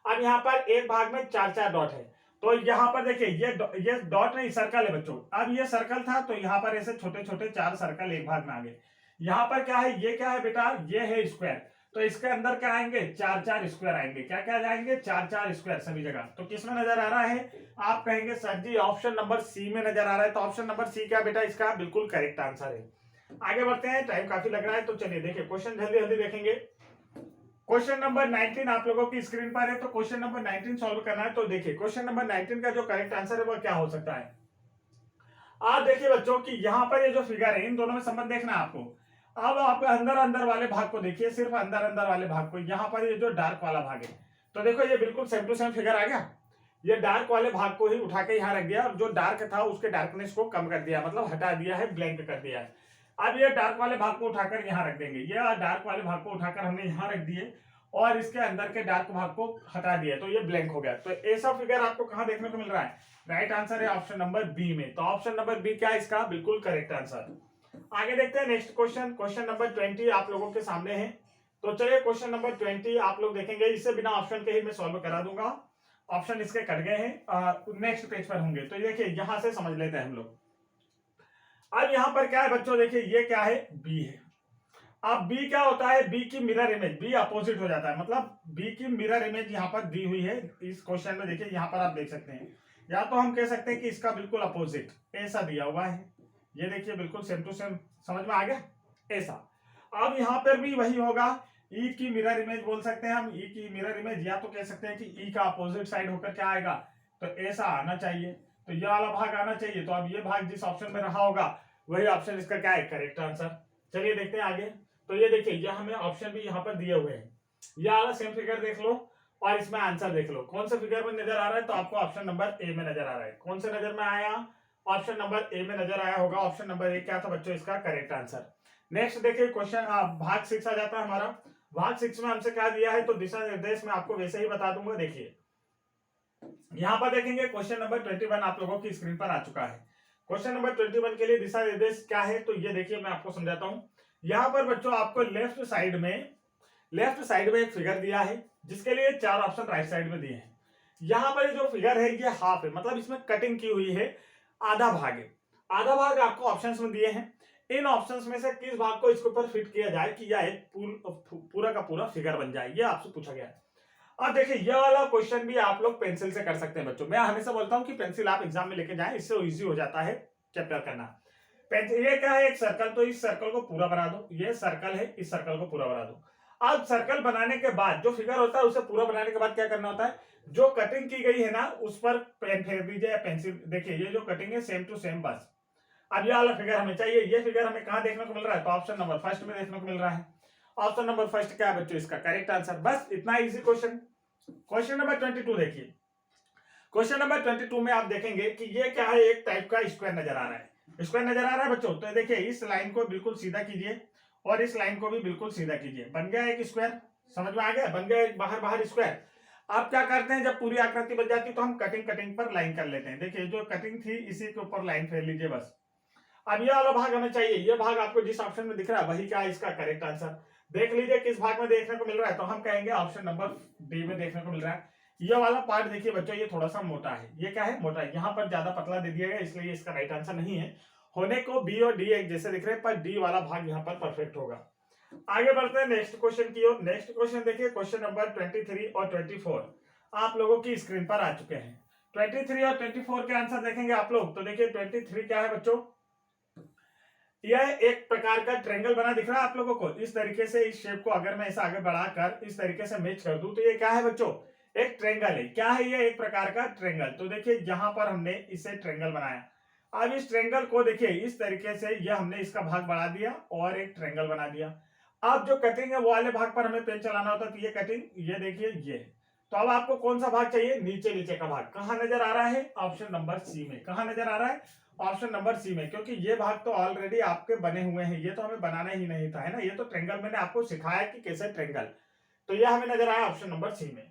अब यहाँ पर एक भाग में 4-4 डॉट है, तो यहाँ पर देखिए ये डॉट नहीं सर्कल है बच्चों। अब ये सर्कल था तो यहाँ पर ऐसे छोटे छोटे 4 सर्कल एक भाग में आ गए। यहाँ पर क्या है, ये क्या है बेटा, ये है स्क्वायर, तो इसके अंदर क्या आएंगे, 4-4 स्क्वायर आएंगे। क्या क्या जाएंगे, 4-4 स्क्वायर सभी जगह। तो किस में नजर आ रहा है, आप कहेंगे सर जी ऑप्शन नंबर सी में नजर आ रहा है। तो ऑप्शन नंबर सी क्या बेटा, इसका बिल्कुल करेक्ट आंसर है। आगे बढ़ते हैं, टाइम काफी लग रहा है, तो चलिए देखिए क्वेश्चन जल्दी जल्दी देखेंगे। क्वेश्चन नंबर 19 आप लोगों की स्क्रीन पर है, तो क्वेश्चन नंबर 19 सॉल्व करना है। तो देखिए क्वेश्चन नंबर 19 का जो करेक्ट आंसर है वो क्या हो सकता है। आप देखिए बच्चों कि यहाँ पर ये जो फिगर है इन दोनों में संबंध देखना है आपको। अब आप अंदर अंदर वाले भाग को देखिए, सिर्फ अंदर अंदर वाले भाग को। यहाँ पर ये जो डार्क वाला भाग है, तो देखो ये बिल्कुल सेम टू सेम फिगर आ गया। ये डार्क वाले भाग को ही उठा के यहाँ रख दिया, और जो डार्क था उसके डार्कनेस को कम कर दिया, मतलब हटा दिया है, ब्लैंक कर दिया है। अब ये डार्क वाले भाग को उठाकर यहाँ रख देंगे, ये डार्क वाले भाग को उठाकर हमने यहाँ रख दिए, और इसके अंदर के डार्क भाग को हटा दिया, तो ये ब्लैंक हो गया। तो ऐसा फिगर आपको कहां देखने को मिल रहा है, राइट आंसर है ऑप्शन नंबर बी में। तो ऑप्शन नंबर बी क्या है इसका, बिल्कुल करेक्ट आंसर। आगे देखते हैं नेक्स्ट क्वेश्चन। क्वेश्चन नंबर 20 आप लोगों के सामने है। तो चलिए क्वेश्चन नंबर 20 आप लोग देखेंगे, इससे बिना ऑप्शन के ही मैं सॉल्व करा दूंगा। ऑप्शन इसके कट गए हैं, नेक्स्ट पेज पर होंगे। तो देखिए यहां से समझ लेते हैं हम लोग। अब यहाँ पर क्या है बच्चों, देखिए ये क्या है, बी है। अब बी क्या होता है, बी की मिरर इमेज, बी अपोजिट हो जाता है, मतलब बी की मिरर इमेज यहाँ पर दी हुई है इस क्वेश्चन में। देखिए यहाँ पर आप देख सकते हैं, या तो हम कह सकते हैं कि इसका बिल्कुल अपोजिट ऐसा दिया हुआ है। ये देखिए बिल्कुल सेम टू सेम, समझ में आ गया ऐसा। अब यहाँ पर भी वही होगा, ई की मिरर इमेज बोल सकते हैं हम, ई की मिरर इमेज, या तो कह सकते हैं कि ई का अपोजिट साइड होकर क्या आएगा, तो ऐसा आना चाहिए, तो ये वाला भाग आना चाहिए। तो अब ये भाग जिस ऑप्शन में रहा होगा वही ऑप्शन इसका क्या है, करेक्ट आंसर। चलिए देखते हैं आगे। तो ये देखिए ये हमें ऑप्शन भी यहाँ पर दिए हुए हैं, ये वाला सेम फिगर देख लो और इसमें आंसर देख लो, कौन से फिगर में नजर आ रहा है। तो आपको ऑप्शन नंबर ए में नजर आ रहा है। कौन से नजर में आया, ऑप्शन नंबर ए में नजर आया होगा। ऑप्शन नंबर ए क्या था बच्चों, इसका करेक्ट आंसर। नेक्स्ट देखिए क्वेश्चन भाग 6 आ जाता है हमारा। भाग 6 में हमसे क्या दिया है, तो दिशा निर्देश में आपको वैसे ही बता दूंगा। देखिए यहाँ पर देखेंगे क्वेश्चन नंबर 21 आप लोगों की स्क्रीन पर आ चुका है। क्वेश्चन नंबर 21 के लिए दिशा निर्देश क्या है, तो ये देखिए मैं आपको समझाता हूँ। यहाँ पर बच्चों आपको लेफ्ट साइड में एक फिगर दिया है, जिसके लिए 4 ऑप्शन राइट साइड में दिए हैं। यहाँ पर जो फिगर है ये हाफ है, मतलब इसमें कटिंग की हुई है, आधा भाग है। आधा भाग आपको ऑप्शंस में दिए हैं। इन ऑप्शंस में से किस भाग को इसके ऊपर फिट किया जाए कि यह एक पूरा का पूरा फिगर बन जाए, ये आपसे पूछा गया है। अब देखिए ये वाला क्वेश्चन भी आप लोग पेंसिल से कर सकते हैं बच्चों। मैं हमेशा बोलता हूं कि पेंसिल आप एग्जाम में लेके जाएं, इससे इजी हो जाता है चैप्टर करना। पेंसिल ये क्या है, एक सर्कल, तो इस सर्कल को पूरा बना दो। ये सर्कल है, इस सर्कल को पूरा बना दो। अब सर्कल बनाने के बाद जो फिगर होता है उसे पूरा बनाने के बाद क्या करना होता है, जो कटिंग की गई है ना उस पर पेन फेर दीजिए या पेंसिल। देखिए ये जो कटिंग है सेम टू सेम बस। अब ये वाला फिगर हमें चाहिए। ये फिगर हमें कहां देखने को मिल रहा है, तो ऑप्शन नंबर फर्स्ट में देखने को मिल रहा है। ऑप्शन नंबर फर्स्ट क्या है बच्चों, इसका करेक्ट आंसर। बस इतना इजी क्वेश्चन। क्वेश्चन नंबर 22 देखिए। क्वेश्चन नंबर 22 में आप देखेंगे कि ये क्या है, एक टाइप का स्क्वायर नजर आ रहा है। स्क्वायर नजर आ रहा है बच्चों, तो देखिए इस लाइन को बिल्कुल सीधा कीजिए और इस लाइन को भी बिल्कुल सीधा कीजिए। बन गया एक स्क्वायर, समझ में आ गया, बन गया एक बाहर बाहर स्क्वायर। आप क्या करते हैं, जब पूरी आकृति बन जाती है तो हम कटिंग पर लाइन कर लेते हैं। देखिए जो कटिंग थी इसी के ऊपर लाइन फेर लीजिए बस। अब ये वाला भाग हमें चाहिए। ये भाग आपको जिस ऑप्शन में दिख रहा है वही क्या है इसका करेक्ट आंसर। देख लीजिए किस भाग में देखने को मिल रहा है, तो हम कहेंगे ऑप्शन नंबर डी में देखने को मिल रहा है। ये वाला पार्ट देखिए बच्चों, ये थोड़ा सा मोटा है। ये क्या है, मोटा है। यहाँ पर ज्यादा पतला दे दिया गया, इसलिए इसका राइट आंसर नहीं है। होने को बी और डी एक जैसे दिख रहे हैं, पर डी वाला भाग यहाँ पर परफेक्ट होगा। आगे बढ़ते हैं नेक्स्ट क्वेश्चन की ओर। नेक्स्ट क्वेश्चन देखिए, क्वेश्चन नंबर 23 और 24 आप लोगों की स्क्रीन पर आ चुके हैं। 23 और 24 के आंसर देखेंगे आप लोग, तो देखिए 23 क्या है बच्चों, यह एक प्रकार का ट्रायंगल बना दिख रहा है आप लोगों को। इस तरीके से इस शेप को अगर मैं इसे आगे बढ़ाकर इस तरीके से मैच कर दूं, तो ये क्या है बच्चों, एक ट्रायंगल है। क्या है ये, एक प्रकार का ट्रायंगल। तो देखिए यहां पर हमने इसे ट्रायंगल बनाया। अब इस ट्रायंगल को देखिए इस तरीके से ये हमने इसका भाग बढ़ा दिया और एक ट्रायंगल बना दिया। अब जो कटिंग है वो वाले भाग पर हमें पेन चलाना होता है, तो ये कटिंग, ये देखिए ये। तो अब आपको कौन सा भाग चाहिए, नीचे नीचे का भाग। कहां नजर आ रहा है, ऑप्शन नंबर सी में। कहां नजर आ रहा है, ऑप्शन नंबर सी में, क्योंकि ये भाग तो ऑलरेडी आपके बने हुए हैं, ये तो हमें बनाना ही नहीं था, है ना। ये तो ट्रायंगल मैंने आपको सिखाया कि कैसे ट्रायंगल, तो ये हमें नजर आया ऑप्शन नंबर सी में।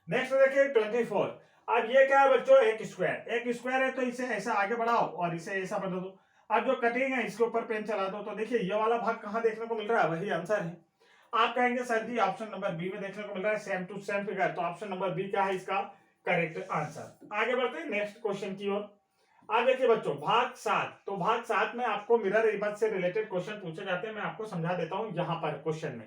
नेक्स्ट देखिए 24। अब ये क्या है बच्चों, एक स्क्वायर। एक स्क्वायर है तो इसे ऐसा आगे बढ़ाओ और इसे ऐसा बना दो। अब जो कटिंग है इसके ऊपर पेन चला दो, तो देखिए ये वाला भाग कहां देखने को मिल रहा है, वही आंसर है। आप कहेंगे sir ji option number B में देखने को मिल रहा है, सेम टू सेम फिगर, तो ऑप्शन नंबर बी क्या है इसका करेक्ट आंसर। आगे बढ़ते हैं नेक्स्ट क्वेश्चन की ओर। आज देखिए बच्चों भाग 7। तो भाग 7 में आपको मिरर इमेज से रिलेटेड क्वेश्चन पूछे जाते हैं। मैं आपको समझा देता हूं यहां पर क्वेश्चन में।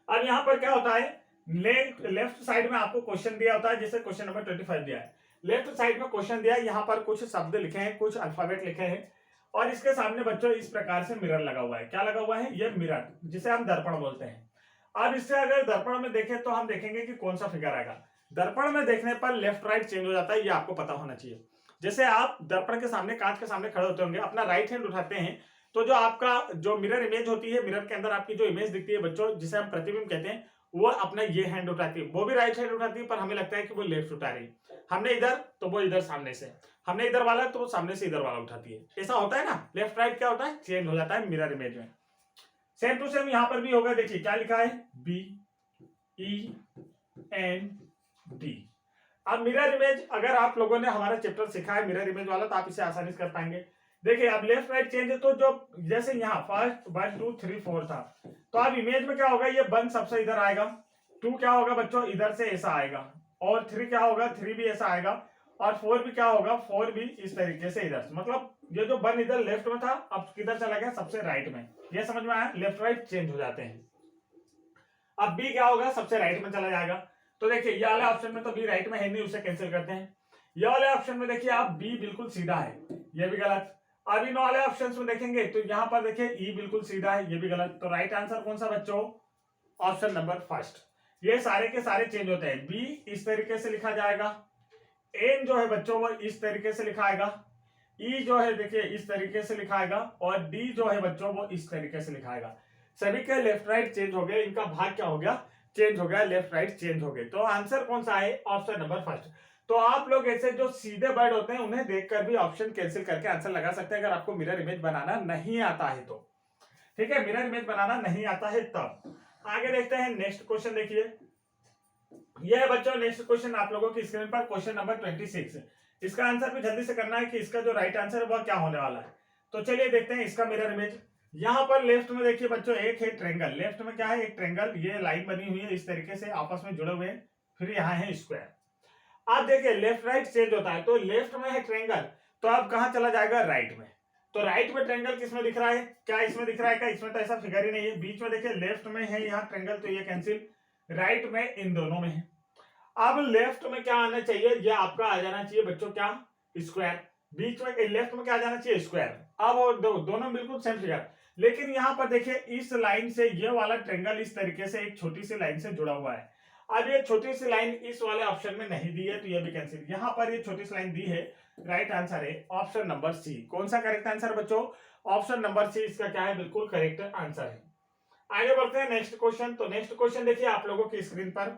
अब यहां पर क्या होता है, लेफ्ट साइड में आपको क्वेश्चन दिया होता है, जैसे क्वेश्चन नंबर 25 दिया है। लेफ्ट साइड में क्वेश्चन दिया है, यहाँ पर कुछ शब्द लिखे हैं, कुछ अल्फाबेट लिखे हैं, और इसके सामने बच्चों इस प्रकार से मिरर लगा हुआ है। क्या लगा हुआ है, ये मिरर, जिसे हम दर्पण बोलते हैं। अब इससे अगर दर्पण में देखें तो हम देखेंगे कि कौन सा फिगर आएगा। दर्पण में देखने पर लेफ्ट राइट चेंज हो जाता है, ये आपको पता होना चाहिए। जैसे आप दर्पण के सामने, कांच के सामने खड़े होते होंगे, अपना राइट हैंड उठाते हैं, तो जो आपका जो मिरर इमेज होती है, मिरर के अंदर आपकी जो इमेज दिखती है बच्चों, जिसे हम प्रतिबिंब कहते हैं, वो अपना ये हैंड उठाती है। वो भी राइट हैंड उठाती है, पर हमें लगता है कि वो लेफ्ट उठा रही है। हमने इधर तो वो इधर सामने से, हमने इधर वाला तो वो सामने से इधर वाला उठाती है। ऐसा होता है ना, लेफ्ट राइट क्या होता है, चेंज हो जाता है मिरर इमेज में। सेम टू सेम यहां पर भी होगा। देखिए क्या लिखा है, बी ई एन डी। अब मिरर इमेज, अगर आप लोगों ने हमारा चैप्टर सीखा है मिरर इमेज वाला, तो आप इसे आसानी से कर पाएंगे। देखिए अब लेफ्ट राइट चेंज है, तो जो जैसे यहाँ फर्स्ट 1 2 3 4 था, तो अब इमेज में क्या होगा, ये 1 सबसे इधर आएगा, 2 क्या होगा बच्चों, इधर से ऐसा आएगा, और 3 क्या होगा, 3 भी ऐसा आएगा, और 4 भी क्या होगा, 4 भी इस तरीके से इधर। मतलब ये जो 1 इधर लेफ्ट में था, अब किधर चला गया, सबसे राइट में। ये समझ में आया, लेफ्ट राइट चेंज हो जाते हैं। अब बी क्या होगा, सबसे राइट में चला जाएगा। तो देखिए ये वाले ऑप्शन में तो बी राइट में है नहीं, उसे कैंसिल करते हैं। ये वाले ऑप्शन में देखिए आप बी बिल्कुल सीधा है, ये भी गलत। अब इन वाले ऑप्शंस में देखेंगे तो यहाँ पर देखिए ई बिल्कुल सीधा है, ये भी गलत। तो राइट आंसर कौन सा बच्चों, ऑप्शन नंबर फर्स्ट। ये सारे के सारे चेंज होते हैं। बी इस तरीके से लिखा जाएगा, एन जो है बच्चों वो इस तरीके से लिखाएगा, ई जो है देखिए इस तरीके से लिखाएगा, और डी जो है बच्चों वो इस तरीके से लिखाएगा। सभी के लेफ्ट राइट चेंज हो गए, इनका भाग क्या हो गया, चेंज हो गया, लेफ्ट राइट चेंज हो गए। तो आंसर कौन सा है, ऑप्शन नंबर फर्स्ट। तो आप लोग ऐसे जो सीधे वर्ड होते हैं उन्हें देखकर भी ऑप्शन कैंसिल करके आंसर लगा सकते हैं, अगर आपको मिरर इमेज बनाना नहीं आता है तो। ठीक है, मिरर इमेज बनाना नहीं आता है तब। आगे देखते हैं नेक्स्ट क्वेश्चन। देखिए यह है बच्चों नेक्स्ट क्वेश्चन आप लोगों की स्क्रीन पर, क्वेश्चन नंबर 26। इसका आंसर भी जल्दी से करना है कि इसका जो राइट आंसर है वह क्या होने वाला है। तो चलिए देखते हैं इसका मिरर इमेज। यहाँ पर लेफ्ट में देखिए बच्चों एक है ट्रेंगल, लेफ्ट में क्या है, एक ट्रेंगल, ये लाइन बनी हुई है इस तरीके से आपस में जुड़े हुए हैं, फिर यहाँ है स्क्वायर। आप देखिए लेफ्ट राइट चेंज होता है, तो लेफ्ट में है ट्रेंगल, तो अब कहाँ चला जाएगा, राइट में। तो राइट में ट्रेंगल किसमें दिख रहा है, क्या इसमें दिख रहा है, क्या इसमें तो ऐसा फिगर ही नहीं है। बीच में देखिए लेफ्ट में है यहाँ ट्रेंगल, तो ये कैंसिल, राइट में इन दोनों में है। अब लेफ्ट में क्या आना चाहिए, ये आपका आ जाना चाहिए बच्चों क्या, स्क्वायर। बीच में लेफ्ट में क्या आ जाना चाहिए, स्क्वायर। अब दोनों बिल्कुल सेम फिगर, लेकिन यहाँ पर देखिए इस लाइन से ये वाला ट्रेंगल इस तरीके से एक छोटी सी लाइन से जुड़ा हुआ है। अब ये छोटी सी लाइन इस वाले ऑप्शन में नहीं दी है, तो ये भी कैंसिल। यहाँ पर ये छोटी सी लाइन दी है, राइट आंसर है ऑप्शन नंबर सी। कौन सा करेक्ट आंसर बच्चों, ऑप्शन नंबर सी इसका क्या है, बिल्कुल करेक्ट आंसर है। आगे बढ़ते हैं नेक्स्ट क्वेश्चन। तो नेक्स्ट क्वेश्चन देखिए आप लोगों की स्क्रीन पर,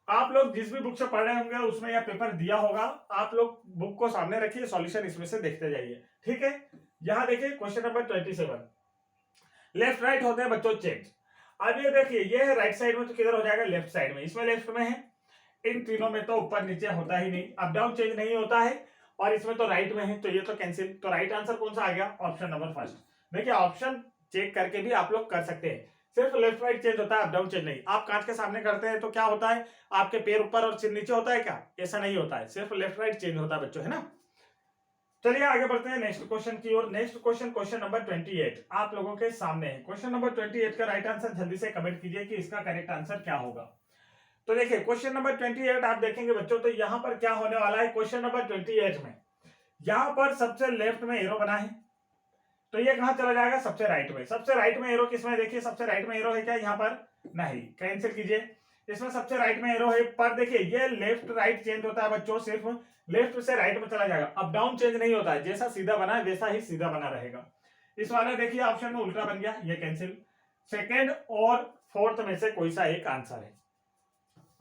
आप लोग जिस भी बुक से पढ़ रहे होंगे उसमें यह पेपर दिया होगा, आप लोग बुक को सामने रखिए, सॉल्यूशन इसमें से देखते जाइए, ठीक है। यहाँ देखिए क्वेश्चन नंबर 27, लेफ्ट राइट होते हैं बच्चों चेंज। अब ये देखिए ये है राइट साइड में, तो किधर हो जाएगा, लेफ्ट साइड में। इसमें लेफ्ट में है, इन तीनों में तो ऊपर नीचे होता ही नहीं, अप डाउन चेंज नहीं होता है, और इसमें तो राइट में है, तो ये तो कैंसिल। तो राइट आंसर कौन सा आ गया, ऑप्शन नंबर फर्स्ट। देखिए ऑप्शन चेक करके भी आप लोग कर सकते हैं, सिर्फ लेफ्ट राइट चेंज होता है, अप डाउन चेंज नहीं। आप कांच के सामने करते हैं तो क्या होता है, आपके पैर ऊपर और सिर नीचे होता है क्या, ऐसा नहीं होता है, सिर्फ लेफ्ट राइट चेंज होता है बच्चों, है ना। चलिए आगे बढ़ते हैं नेक्स्ट क्वेश्चन की ओर। नेक्स्ट क्वेश्चन, क्वेश्चन नंबर 28 आप लोगों के सामने है। क्वेश्चन नंबर 28 का राइट आंसर जल्दी से कमेंट कीजिए कि इसका करेक्ट आंसर क्या होगा। तो देखिए क्वेश्चन नंबर 28 आप देखेंगे बच्चों, तो यहाँ पर क्या होने वाला है, क्वेश्चन नंबर 28 में यहाँ पर सबसे लेफ्ट में एरो बना है, तो ये कहां चला जाएगा, सबसे राइट में। सबसे राइट में एरो किसमें, देखिए सबसे राइट में एरो है क्या यहाँ पर, नहीं, कैंसिल कीजिए। इसमें सबसे राइट में एरो है, पर देखिए ये लेफ्ट राइट चेंज होता है बच्चों, सिर्फ लेफ्ट से राइट में चला जाएगा, अप डाउन चेंज नहीं होता है, जैसा सीधा बना है वैसा ही सीधा बना रहेगा। इस वाले देखिए ऑप्शन में उल्टा बन गया, ये कैंसिल। सेकेंड और फोर्थ में से कोई सा एक आंसर है।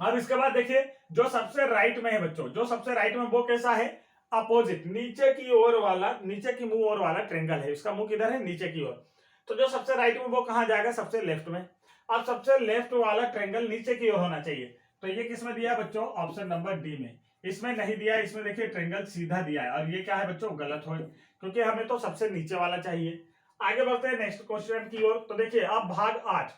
अब इसके बाद देखिए जो सबसे राइट में है बच्चों, जो सबसे राइट में वो कैसा है, अपोजिट, नीचे की ओर वाला, नीचे की मुंह ओर वाला ट्रेंगल है, इसका मुंह किधर है, नीचे की ओर। तो जो सबसे राइट में वो कहां जाएगा, सबसे लेफ्ट में। अब सबसे लेफ्ट वाला ट्रेंगल नीचे की ओर होना चाहिए, तो ये किसमें दिया है बच्चों, ऑप्शन नंबर डी में। इसमें नहीं दिया, इसमें देखिए ट्रेंगल सीधा दिया है, और ये क्या है बच्चों, गलत हो, क्योंकि हमें तो सबसे नीचे वाला चाहिए। आगे बढ़ते हैं नेक्स्ट क्वेश्चन की ओर। तो देखिए अब भाग 8,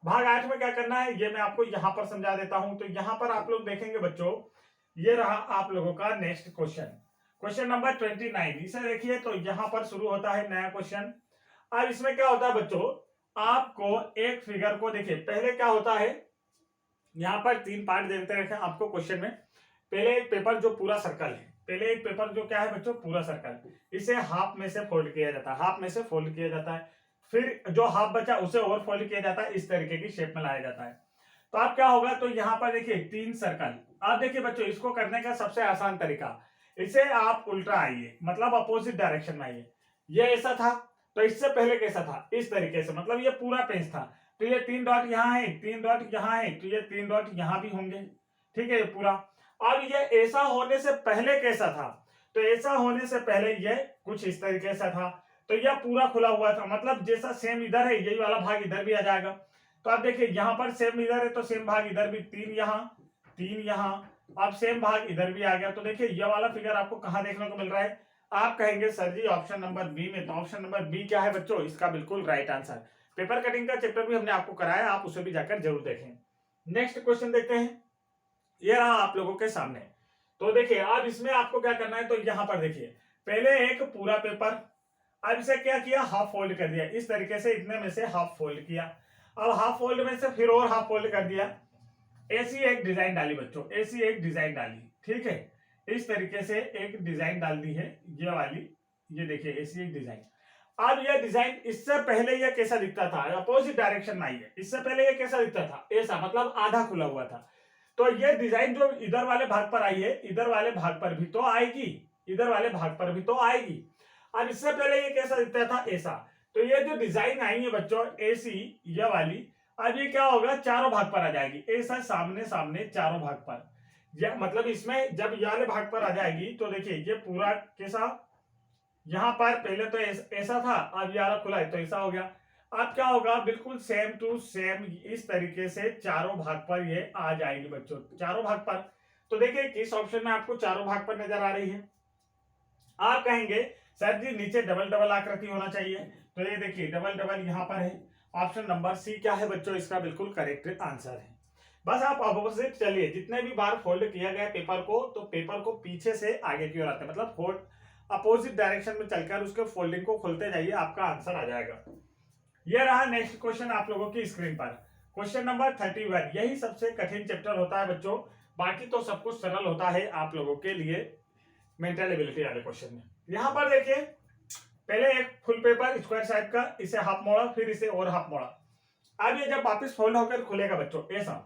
भाग 8 में क्या करना है ये मैं आपको यहां पर समझा देता हूं। तो यहां पर आप लोग देखेंगे बच्चों, ये रहा आप लोगों का नेक्स्ट क्वेश्चन, क्वेश्चन नंबर 29। इसे देखिए तो यहां पर शुरू होता है नया क्वेश्चन। अब इसमें क्या होता है बच्चों, आपको एक फिगर को देखिए, पहले क्या होता है, यहां पर 3 पार्ट देते रखे आपको क्वेश्चन में। पहले एक पेपर जो पूरा सर्कल है, पहले एक पेपर जो क्या है बच्चों, पूरा सर्कल, इसे हाफ में से फोल्ड किया जाता है, हाफ में से फोल्ड किया जाता है, फिर जो हाफ बचा उसे और फोल्ड किया जाता है, इस तरीके की शेप में लाया जाता है। तो अब क्या होगा, तो यहाँ पर देखिए 3 सर्कल। अब देखिए बच्चों इसको करने का सबसे आसान तरीका, इसे आप उल्टा आइए, मतलब अपोजिट डायरेक्शन में आइए। ये ऐसा था, तो इससे पहले कैसा था, इस तरीके से, मतलब ये पूरा पेज था, तो ये 3 डॉट यहाँ है, 3 डॉट यहाँ है, तो ये 3 डॉट यहाँ भी होंगे, ठीक है, ये पूरा। अब ये ऐसा होने से पहले कैसा था, तो ऐसा होने से पहले ये कुछ इस तरीके से था, तो यह पूरा खुला हुआ था, मतलब जैसा सेम इधर है यही वाला भाग इधर भी आ जाएगा। तो आप देखिए यहाँ पर सेम इधर है, तो सेम भाग इधर भी, 3 यहाँ 3 यहाँ, अब सेम भाग इधर भी आ गया। तो देखिए ये वाला फिगर आपको कहां देखने को मिल रहा है, आप कहेंगे sir ji option number B में। तो ऑप्शन नंबर बी क्या है बच्चों, इसका बिल्कुल राइट आंसर। पेपर कटिंग का चैप्टर भी हमने आपको कराया, आप उसे भी जाकर जरूर देखें। नेक्स्ट क्वेश्चन देखते हैं, ये रहा आप लोगों के सामने। तो देखिए अब इसमें आपको क्या करना है, तो यहाँ पर देखिए पहले एक पूरा पेपर, अब इसे क्या किया, हाफ फोल्ड कर दिया, इस तरीके से इतने में से हाफ फोल्ड किया, अब हाफ फोल्ड में से फिर और हाफ फोल्ड कर दिया, ऐसी एक डिजाइन डाली बच्चों, ऐसी एक डिजाइन डाली, ठीक है, इस तरीके से एक डिजाइन डाल दी है, ये वाली, ये देखिए ऐसी एक डिजाइन। अब ये डिजाइन, इससे पहले ये कैसा दिखता था, अपोजिट डायरेक्शन में आई है, इससे पहले ये कैसा दिखता था, ऐसा, मतलब आधा खुला हुआ था। तो ये डिजाइन जो इधर वाले भाग पर आई है, इधर वाले भाग पर भी तो आएगी, इधर वाले भाग पर भी तो आएगी। अब इससे पहले ये कैसा दिखता था, ऐसा। तो ये जो डिजाइन आई है बच्चों ऐसी, ये वाली, अब ये क्या होगा, चारों भाग पर आ जाएगी, ऐसा सामने सामने चारों भाग पर, या मतलब इसमें जब ये वाले भाग पर आ जाएगी, तो देखिए ये पूरा कैसा, यहां पर पहले तो ऐसा था, अब ये वाला खुला है तो ऐसा हो गया। अब क्या होगा, बिल्कुल सेम टू सेम इस तरीके से चारों भाग पर ये आ जाएगी बच्चों, चारों भाग पर। तो देखिए किस ऑप्शन में आपको चारों भाग पर नजर आ रही है। आप कहेंगे सर जी नीचे डबल डबल आकृति होना चाहिए, तो ये देखिए डबल डबल यहाँ पर है। ऑप्शन नंबर सी क्या है बच्चों, इसका बिल्कुल करेक्ट आंसर है। बस आप अपोजिट चलिए, जितने भी बार फोल्ड किया गया पेपर को, तो पेपर को पीछे से आगे की ओर आते हैं, मतलब फोल्ड अपोजिट डायरेक्शन में चलकर उसके फोल्डिंग को खोलते जाइए, आपका आंसर आ जाएगा। यह रहा नेक्स्ट क्वेश्चन आप लोगों की स्क्रीन पर। क्वेश्चन नंबर 31, यही सबसे कठिन चैप्टर होता है बच्चों, बाकी तो सब कुछ सरल होता है आप लोगों के लिए मेंटल एबिलिटी वाले क्वेश्चन में। यहां पर देखिए पहले एक फुल पेपर स्क्वायर शेप का, इसे हाफ मोड़ा, फिर इसे और हाफ मोड़ा। अब ये जब वापस फोल्ड होकर खुलेगा बच्चों ऐसा,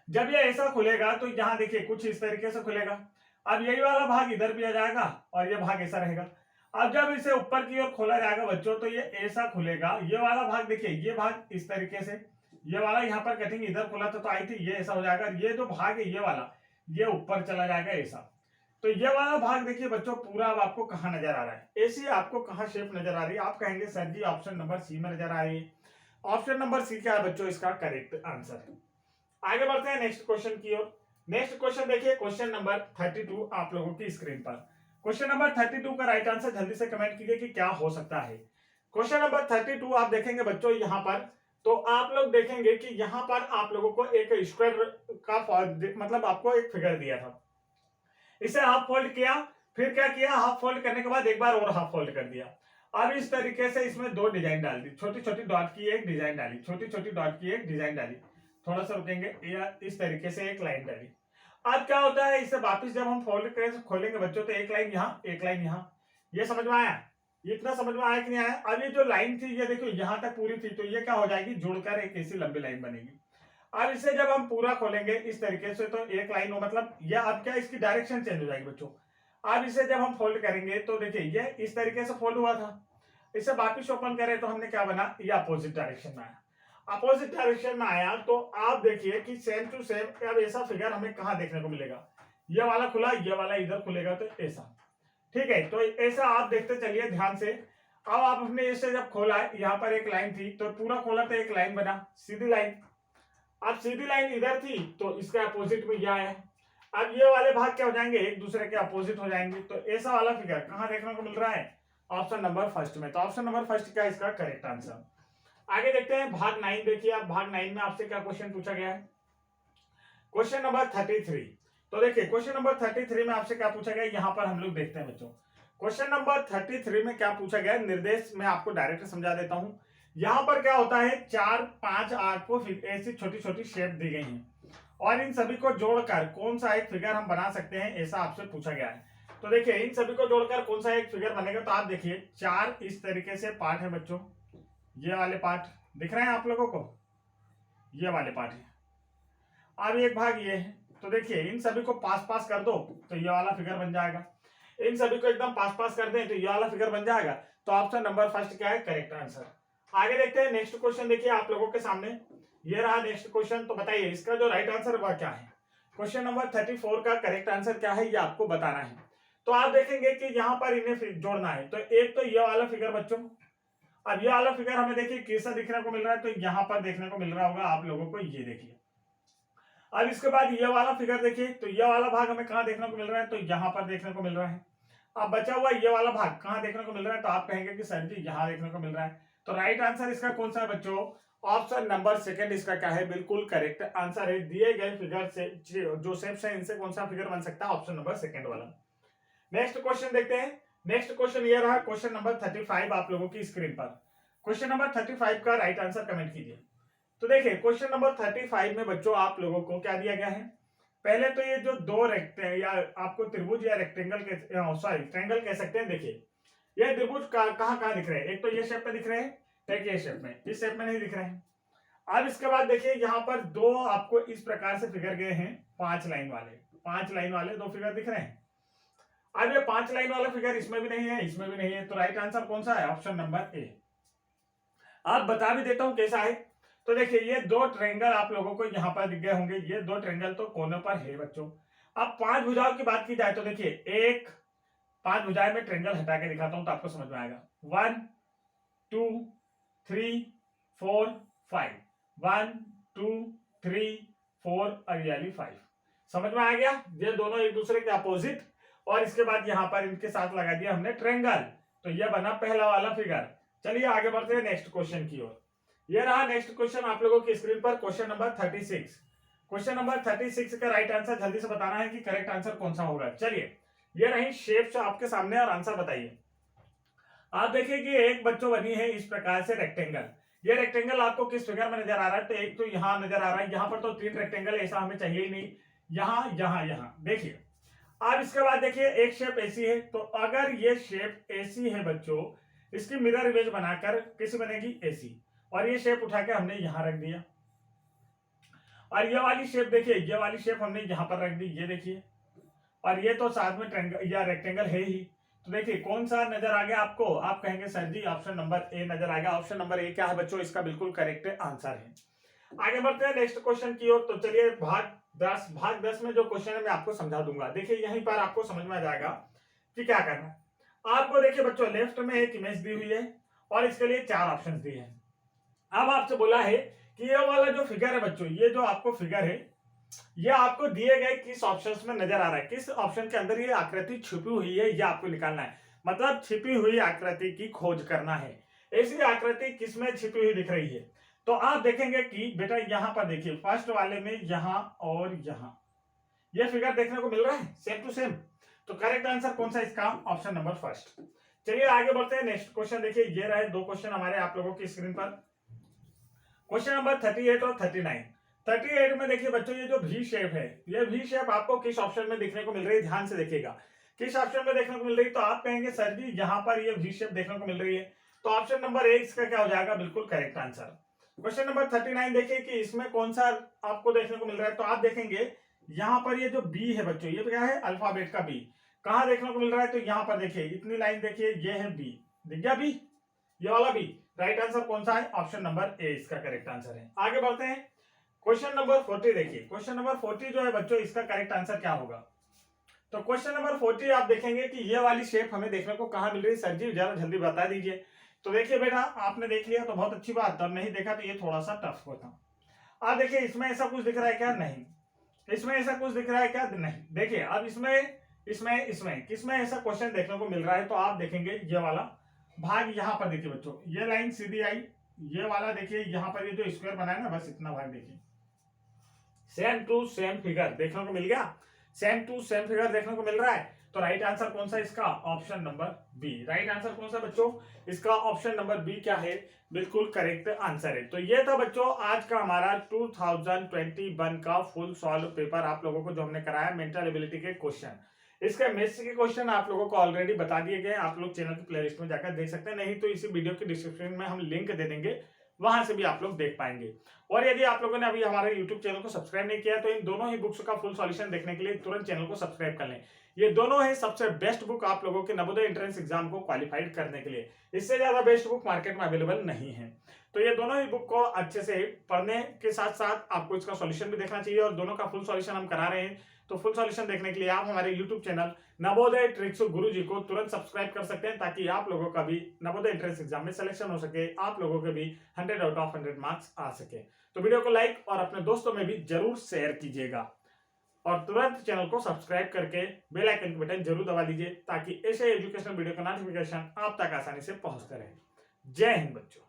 जब ये ऐसा खुलेगा तो यहां देखिए कुछ इस तरीके से खुलेगा। अब यही वाला भाग इधर भी आ जाएगा और ये भाग ऐसा रहेगा। अब जब इसे ऊपर की ओर खोला जाएगा बच्चों तो ये ऐसा खुलेगा, ये वाला भाग देखिए, ये भाग इस तरीके से, ये वाला यहाँ पर कटिंग इधर खुला था तो आई थी, ये ऐसा हो जाएगा। ये जो भाग है ये वाला, ये ऊपर चला जाएगा ऐसा। तो ये वाला भाग देखिए बच्चों पूरा अब आपको कहाँ नजर आ रहा है, ऐसी आपको कहाँ शेप नजर आ रही है। आप कहेंगे सर जी ऑप्शन नंबर सी में नजर आ रही है। ऑप्शन नंबर सी क्या है बच्चों, इसका करेक्ट आंसर है। आगे बढ़ते हैं नेक्स्ट क्वेश्चन की ओर। नेक्स्ट क्वेश्चन देखिए क्वेश्चन नंबर 32 आप लोगों की स्क्रीन पर। क्वेश्चन नंबर 32 का राइट आंसर जल्दी से कमेंट कीजिए कि क्या हो सकता है। क्वेश्चन नंबर 32 आप देखेंगे बच्चों यहाँ पर, तो आप लोग देखेंगे कि यहाँ पर आप लोगों को एक स्क्वायर का मतलब आपको एक फिगर दिया था, इसे हाफ फोल्ड किया, फिर क्या किया, हाफ फोल्ड करने के बाद एक बार और हाफ फोल्ड कर दिया। अब इस तरीके से इसमें दो डिजाइन डाल दी, छोटी छोटी डॉट की एक डिजाइन डाली, छोटी छोटी डॉट की एक डिजाइन डाली, थोड़ा सा रुकेंगे, या इस तरीके से एक लाइन डाली। अब क्या होता है, इसे वापस जब हम फोल्ड करें खोलेंगे बच्चों तो एक लाइन यहाँ, एक लाइन यहाँ। ये समझ में आया, इतना समझ में आया कि नहीं आया। अब ये जो लाइन थी ये देखो यहाँ तक पूरी थी, तो ये क्या हो जाएगी, जुड़कर एक ऐसी लंबी लाइन बनेगी। अब इसे जब हम पूरा खोलेंगे इस तरीके से तो एक लाइन हो, मतलब ये अब क्या इसकी डायरेक्शन चेंज हो जाएगी बच्चों। अब इसे जब हम फोल्ड करेंगे तो देखिए ये इस तरीके से फोल्ड हुआ था, इसे वापिस ओपन करें तो हमने क्या बना, ये अपोजिट डायरेक्शन में आया। अपोजिट डायरेक्शन में आया तो आप देखिए कि सेम टू सेम अब ऐसा फिगर हमें कहाँ देखने को मिलेगा, ये वाला खुला, ये वाला इधर खुलेगा, तो ऐसा। ठीक है, तो ऐसा आप देखते चलिए ध्यान से। अब आप अपने इसे जब खोला, यहाँ पर एक लाइन थी तो पूरा खोला तो एक लाइन बना, सीधी लाइन। अब सीधी लाइन इधर थी तो इसके अपोजिट में यह आया। अब ये वाले भाग क्या हो जाएंगे, एक दूसरे के अपोजिट हो जाएंगे। तो ऐसा वाला फिगर कहाँ देखने को मिल रहा है, ऑप्शन नंबर फर्स्ट में। तो ऑप्शन नंबर फर्स्ट क्या इसका करेक्ट आंसर। आगे देखते हैं भाग 9। देखिए अब भाग 9 में आपसे क्या क्वेश्चन पूछा गया है, क्वेश्चन नंबर 33। तो देखिए क्वेश्चन नंबर 33 में आपसे क्या पूछा गया, यहाँ पर हम लोग देखते हैं बच्चों। क्वेश्चन नंबर 33 में क्या पूछा गया, निर्देश में आपको डायरेक्ट समझा देता हूं। यहां पर क्या होता है, 4-5 आपको ऐसी छोटी छोटी शेप दी गई हैं और इन सभी को जोड़कर कौन सा एक फिगर हम बना सकते हैं, ऐसा आपसे पूछा गया है। तो देखिए इन सभी को जोड़कर कौन सा एक फिगर बनेगा, तो आप देखिए 4 इस तरीके से पार्ट है बच्चों, ये वाले पार्ट दिख रहे हैं आप लोगों को, ये वाले पार्ट है। अब एक भाग ये है, तो देखिए इन सभी को पास पास कर दो तो ये वाला फिगर बन जाएगा। इन सभी को एकदम पास पास कर दें तो ये वाला फिगर बन जाएगा। तो ऑप्शन नंबर फर्स्ट क्या है, करेक्ट आंसर। आगे देखते हैं नेक्स्ट क्वेश्चन। देखिए आप लोगों के सामने ये रहा नेक्स्ट क्वेश्चन। तो बताइए इसका जो राइट आंसर वह क्या है। क्वेश्चन नंबर 34 का करेक्ट आंसर क्या है ये आपको बताना है। तो आप देखेंगे कि यहाँ पर इन्हें जोड़ना है। तो एक तो ये वाला फिगर बच्चों, अब ये वाला फिगर हमें देखिए कैसा दिखने को मिल रहा है, तो यहाँ पर देखने को मिल रहा होगा आप लोगों को, ये देखिए। अब इसके बाद ये वाला फिगर देखिए, तो ये वाला भाग हमें कहाँ देखने को मिल रहा है, तो यहाँ पर देखने को मिल रहा है। अब बचा हुआ ये वाला भाग कहाँ देखने को मिल रहा है, तो आप कहेंगे कि सर जी यहाँ देखने को मिल रहा है। तो राइट आंसर इसका कौन सा है बच्चों, ऑप्शन नंबर सेकंड इसका क्या है, बिल्कुल करेक्ट आंसर है। दिए गए फिगर से जो शेप्स है इनसे कौन सा फिगर बन सकता है, ऑप्शन नंबर सेकंड वाला। नेक्स्ट क्वेश्चन देखते हैं। नेक्स्ट क्वेश्चन ये रहा क्वेश्चन नंबर 35 आप लोगों की स्क्रीन पर। क्वेश्चन नंबर 35 का राइट आंसर कमेंट कीजिए। तो देखिए क्वेश्चन नंबर 35 में बच्चों आप लोगों को क्या दिया गया है, पहले तो ये जो दो रेक्टेंगल या आपको त्रिभुज या रेक्टेंगल के सॉरी ट्रायंगल कह सकते हैं। देखिए ये त्रिभुज कहाँ दिख रहे हैं, एक तो ये शेप में दिख रहे हैं, एक ये शेप में, इस शेप में नहीं दिख रहे हैं। अब इसके बाद देखिए यहाँ पर दो आपको इस प्रकार से फिगर गए हैं, 5 लाइन वाले 2 फिगर दिख रहे हैं। अब ये 5 लाइन वाला फिगर इसमें भी नहीं है, इसमें भी नहीं है। तो राइट आंसर कौन सा है, ऑप्शन नंबर ए। आप बता भी देता हूं कैसा है। तो देखिए ये 2 ट्रायंगल आप लोगों को यहाँ पर दिख गए होंगे, ये 2 ट्रायंगल तो कोनों पर है बच्चों। अब 5 भुजाओं की बात की जाए तो देखिए एक 5 भुजाएं में ट्रायंगल हटा के दिखाता हूं तो आपको समझ में आएगा। 1 2 3 4 5, 1 2 3 4 और यानी 5। समझ में आ गया? ये दोनों एक दूसरे के अपोजिट, और इसके बाद यहाँ पर इनके साथ लगा दिया हमने ट्रायंगल, तो ये बना पहला वाला फिगर। चलिए आगे बढ़ते हैं नेक्स्ट क्वेश्चन की ओर। ये रहा नेक्स्ट क्वेश्चन आप लोगों की स्क्रीन पर, क्वेश्चन नंबर 36। क्वेश्चन नंबर 36 का राइट आंसर जल्दी से बताना है कि करेक्ट आंसर कौन सा होगा। चलिए, ये रही शेप्स आपके सामने और आंसर बताइए। आप देखिए कि एक बच्चों बनी है इस प्रकार से रेक्टेंगल। ये रेक्टेंगल आपको किस फिगर में नजर आ रहा है? तो एक तो यहाँ नजर आ रहा है, यहाँ पर तो 3 रेक्टेंगल, ऐसा हमें चाहिए ही नहीं। यहाँ यहाँ यहाँ देखिए। अब इसके बाद देखिए एक शेप ऐसी है, तो अगर ये शेप ऐसी है बच्चों, इसकी मिरर इमेज बनाकर कैसी बनेगी? ऐसी। और ये शेप उठा के हमने यहाँ रख दिया, और ये वाली शेप देखिए, ये वाली शेप हमने यहाँ पर रख दी, ये देखिए। और ये तो साथ में ट्रायंगल या रेक्टेंगल है ही। तो देखिए कौन सा नजर आ गया आपको? आप कहेंगे sir ji option number A नजर आ गया। ऑप्शन नंबर ए क्या है बच्चों? इसका बिल्कुल करेक्ट आंसर है। आगे बढ़ते हैं नेक्स्ट क्वेश्चन की ओर। तो चलिए भाग 10 में जो क्वेश्चन है मैं आपको समझा दूंगा। देखिए यहीं पर आपको समझ में आ जाएगा कि क्या करना है। आपको देखिए बच्चों, लेफ्ट में एक इमेज दी हुई है और इसके लिए 4 ऑप्शन दिए हैं। अब आपसे बोला है कि ये वाला जो फिगर है बच्चों, ये जो आपको फिगर है, ये आपको दिए गए किस ऑप्शंस में नजर आ रहा है, किस ऑप्शन के अंदर ये आकृति छुपी हुई है, ये आपको निकालना है। मतलब छिपी हुई आकृति की खोज करना है। ऐसी आकृति किसमें छिपी हुई दिख रही है? तो आप देखेंगे कि बेटा यहाँ पर देखिए, फर्स्ट वाले में यहाँ और यहाँ ये फिगर देखने को मिल रहा है सेम टू सेम। तो करेक्ट आंसर कौन सा इसका? Option number first. चलिए आगे बढ़ते हैं नेक्स्ट क्वेश्चन। देखिए ये रहे 2 क्वेश्चन हमारे आप लोगों की स्क्रीन पर, क्वेश्चन नंबर 38 और 39। 38 में देखिए बच्चों, ये जो भी शेप है, ये भी शेप आपको किस ऑप्शन में देखने को मिल रही है? ध्यान से देखिएगा किस ऑप्शन में देखने को मिल रही है। तो आप कहेंगे सर जी यहाँ पर ये भी शेप देखने को मिल रही है, तो ऑप्शन नंबर ए इसका क्या हो जाएगा? बिल्कुल करेक्ट आंसर। क्वेश्चन नंबर 39 देखिए कि इसमें कौन सा आपको देखने को मिल रहा है। तो आप देखेंगे यहाँ पर ये जो बी है बच्चों, ये क्या है? अल्फाबेट का बी। कहाँ देखने को मिल रहा है? तो यहाँ पर देखिए इतनी लाइन देखिए, ये है बी, दिख गया बी, ये वाला बी। राइट आंसर कौन सा है? ऑप्शन नंबर ए इसका करेक्ट आंसर है। आगे बढ़ते हैं क्वेश्चन नंबर 40। देखिए क्वेश्चन नंबर 40 जो है बच्चों, इसका करेक्ट आंसर क्या होगा? तो क्वेश्चन नंबर 40 आप देखेंगे कि ये वाली शेप हमें देखने को कहाँ मिल रही है? सर जी जरा जल्दी बता दीजिए। तो देखिए बेटा, आपने देख लिया तो बहुत अच्छी बात, तब नहीं देखा तो ये थोड़ा सा टफ होता। आप देखिए इसमें ऐसा कुछ दिख रहा है क्या? नहीं। इसमें ऐसा कुछ दिख रहा है क्या? नहीं। देखिए अब इसमें किसमें ऐसा क्वेश्चन देखने को मिल रहा है? तो आप देखेंगे ये वाला भाग यहाँ पर देखिए बच्चों, ये लाइन सीधी आई, ये वाला देखिए यहाँ पर ये जो स्क्वायर बना है ना, बस इतना भाग देखिए, सेम टू सेम फिगर देखने को मिल गया, सेम टू सेम फिगर देखने को मिल रहा है। तो राइट आंसर कौन सा इसका? Option number B. Right answer कौन सा बच्चों? इसका ऑप्शन नंबर बी क्या है? बिल्कुल करेक्ट आंसर है। तो ये था बच्चों आज का हमारा 2021 का फुल सॉल्व पेपर आप लोगों को जो हमने कराया, मेंटल एबिलिटी के क्वेश्चन। इसके मैथ्स के क्वेश्चन आप लोगों को ऑलरेडी बता दिए गए, आप लोग चैनल की प्लेलिस्ट में जाकर देख सकते हैं, नहीं तो इसी वीडियो के डिस्क्रिप्शन में हम लिंक दे देंगे, वहां से भी आप लोग देख पाएंगे। और यदि आप लोगों ने अभी हमारे YouTube चैनल को सब्सक्राइब नहीं किया तो इन दोनों ही बुक्स का फुल सॉल्यूशन देखने के लिए तुरंत चैनल को सब्सक्राइब कर लें। ये दोनों है सबसे बेस्ट बुक आप लोगों के नवोदय एंट्रेंस एग्जाम को क्वालिफाइड करने के लिए। इससे ज्यादा बेस्ट बुक मार्केट में अवेलेबल नहीं है। तो ये दोनों ही बुक को अच्छे से पढ़ने के साथ साथ आपको इसका सॉल्यूशन भी देखना चाहिए, और दोनों का फुल सॉल्यूशन हम करा रहे हैं। तो फुल सॉल्यूशन देखने के लिए आप हमारे यूट्यूब चैनल नवोदय ट्रिक्स गुरुजी को तुरंत सब्सक्राइब कर सकते हैं, ताकि आप लोगों का भी नवोदय एंट्रेंस एग्जाम में सिलेक्शन हो सके, आप लोगों के भी 100 आउट ऑफ 100 मार्क्स आ सके। तो वीडियो को लाइक और अपने दोस्तों में भी जरूर शेयर कीजिएगा, और तुरंत चैनल को सब्सक्राइब करके बेल आइकन के बटन जरूर दबा दीजिए, ताकि ऐसे एजुकेशनल वीडियो का नोटिफिकेशन आप तक आसानी से पहुंचता रहे। जय हिंद बच्चों।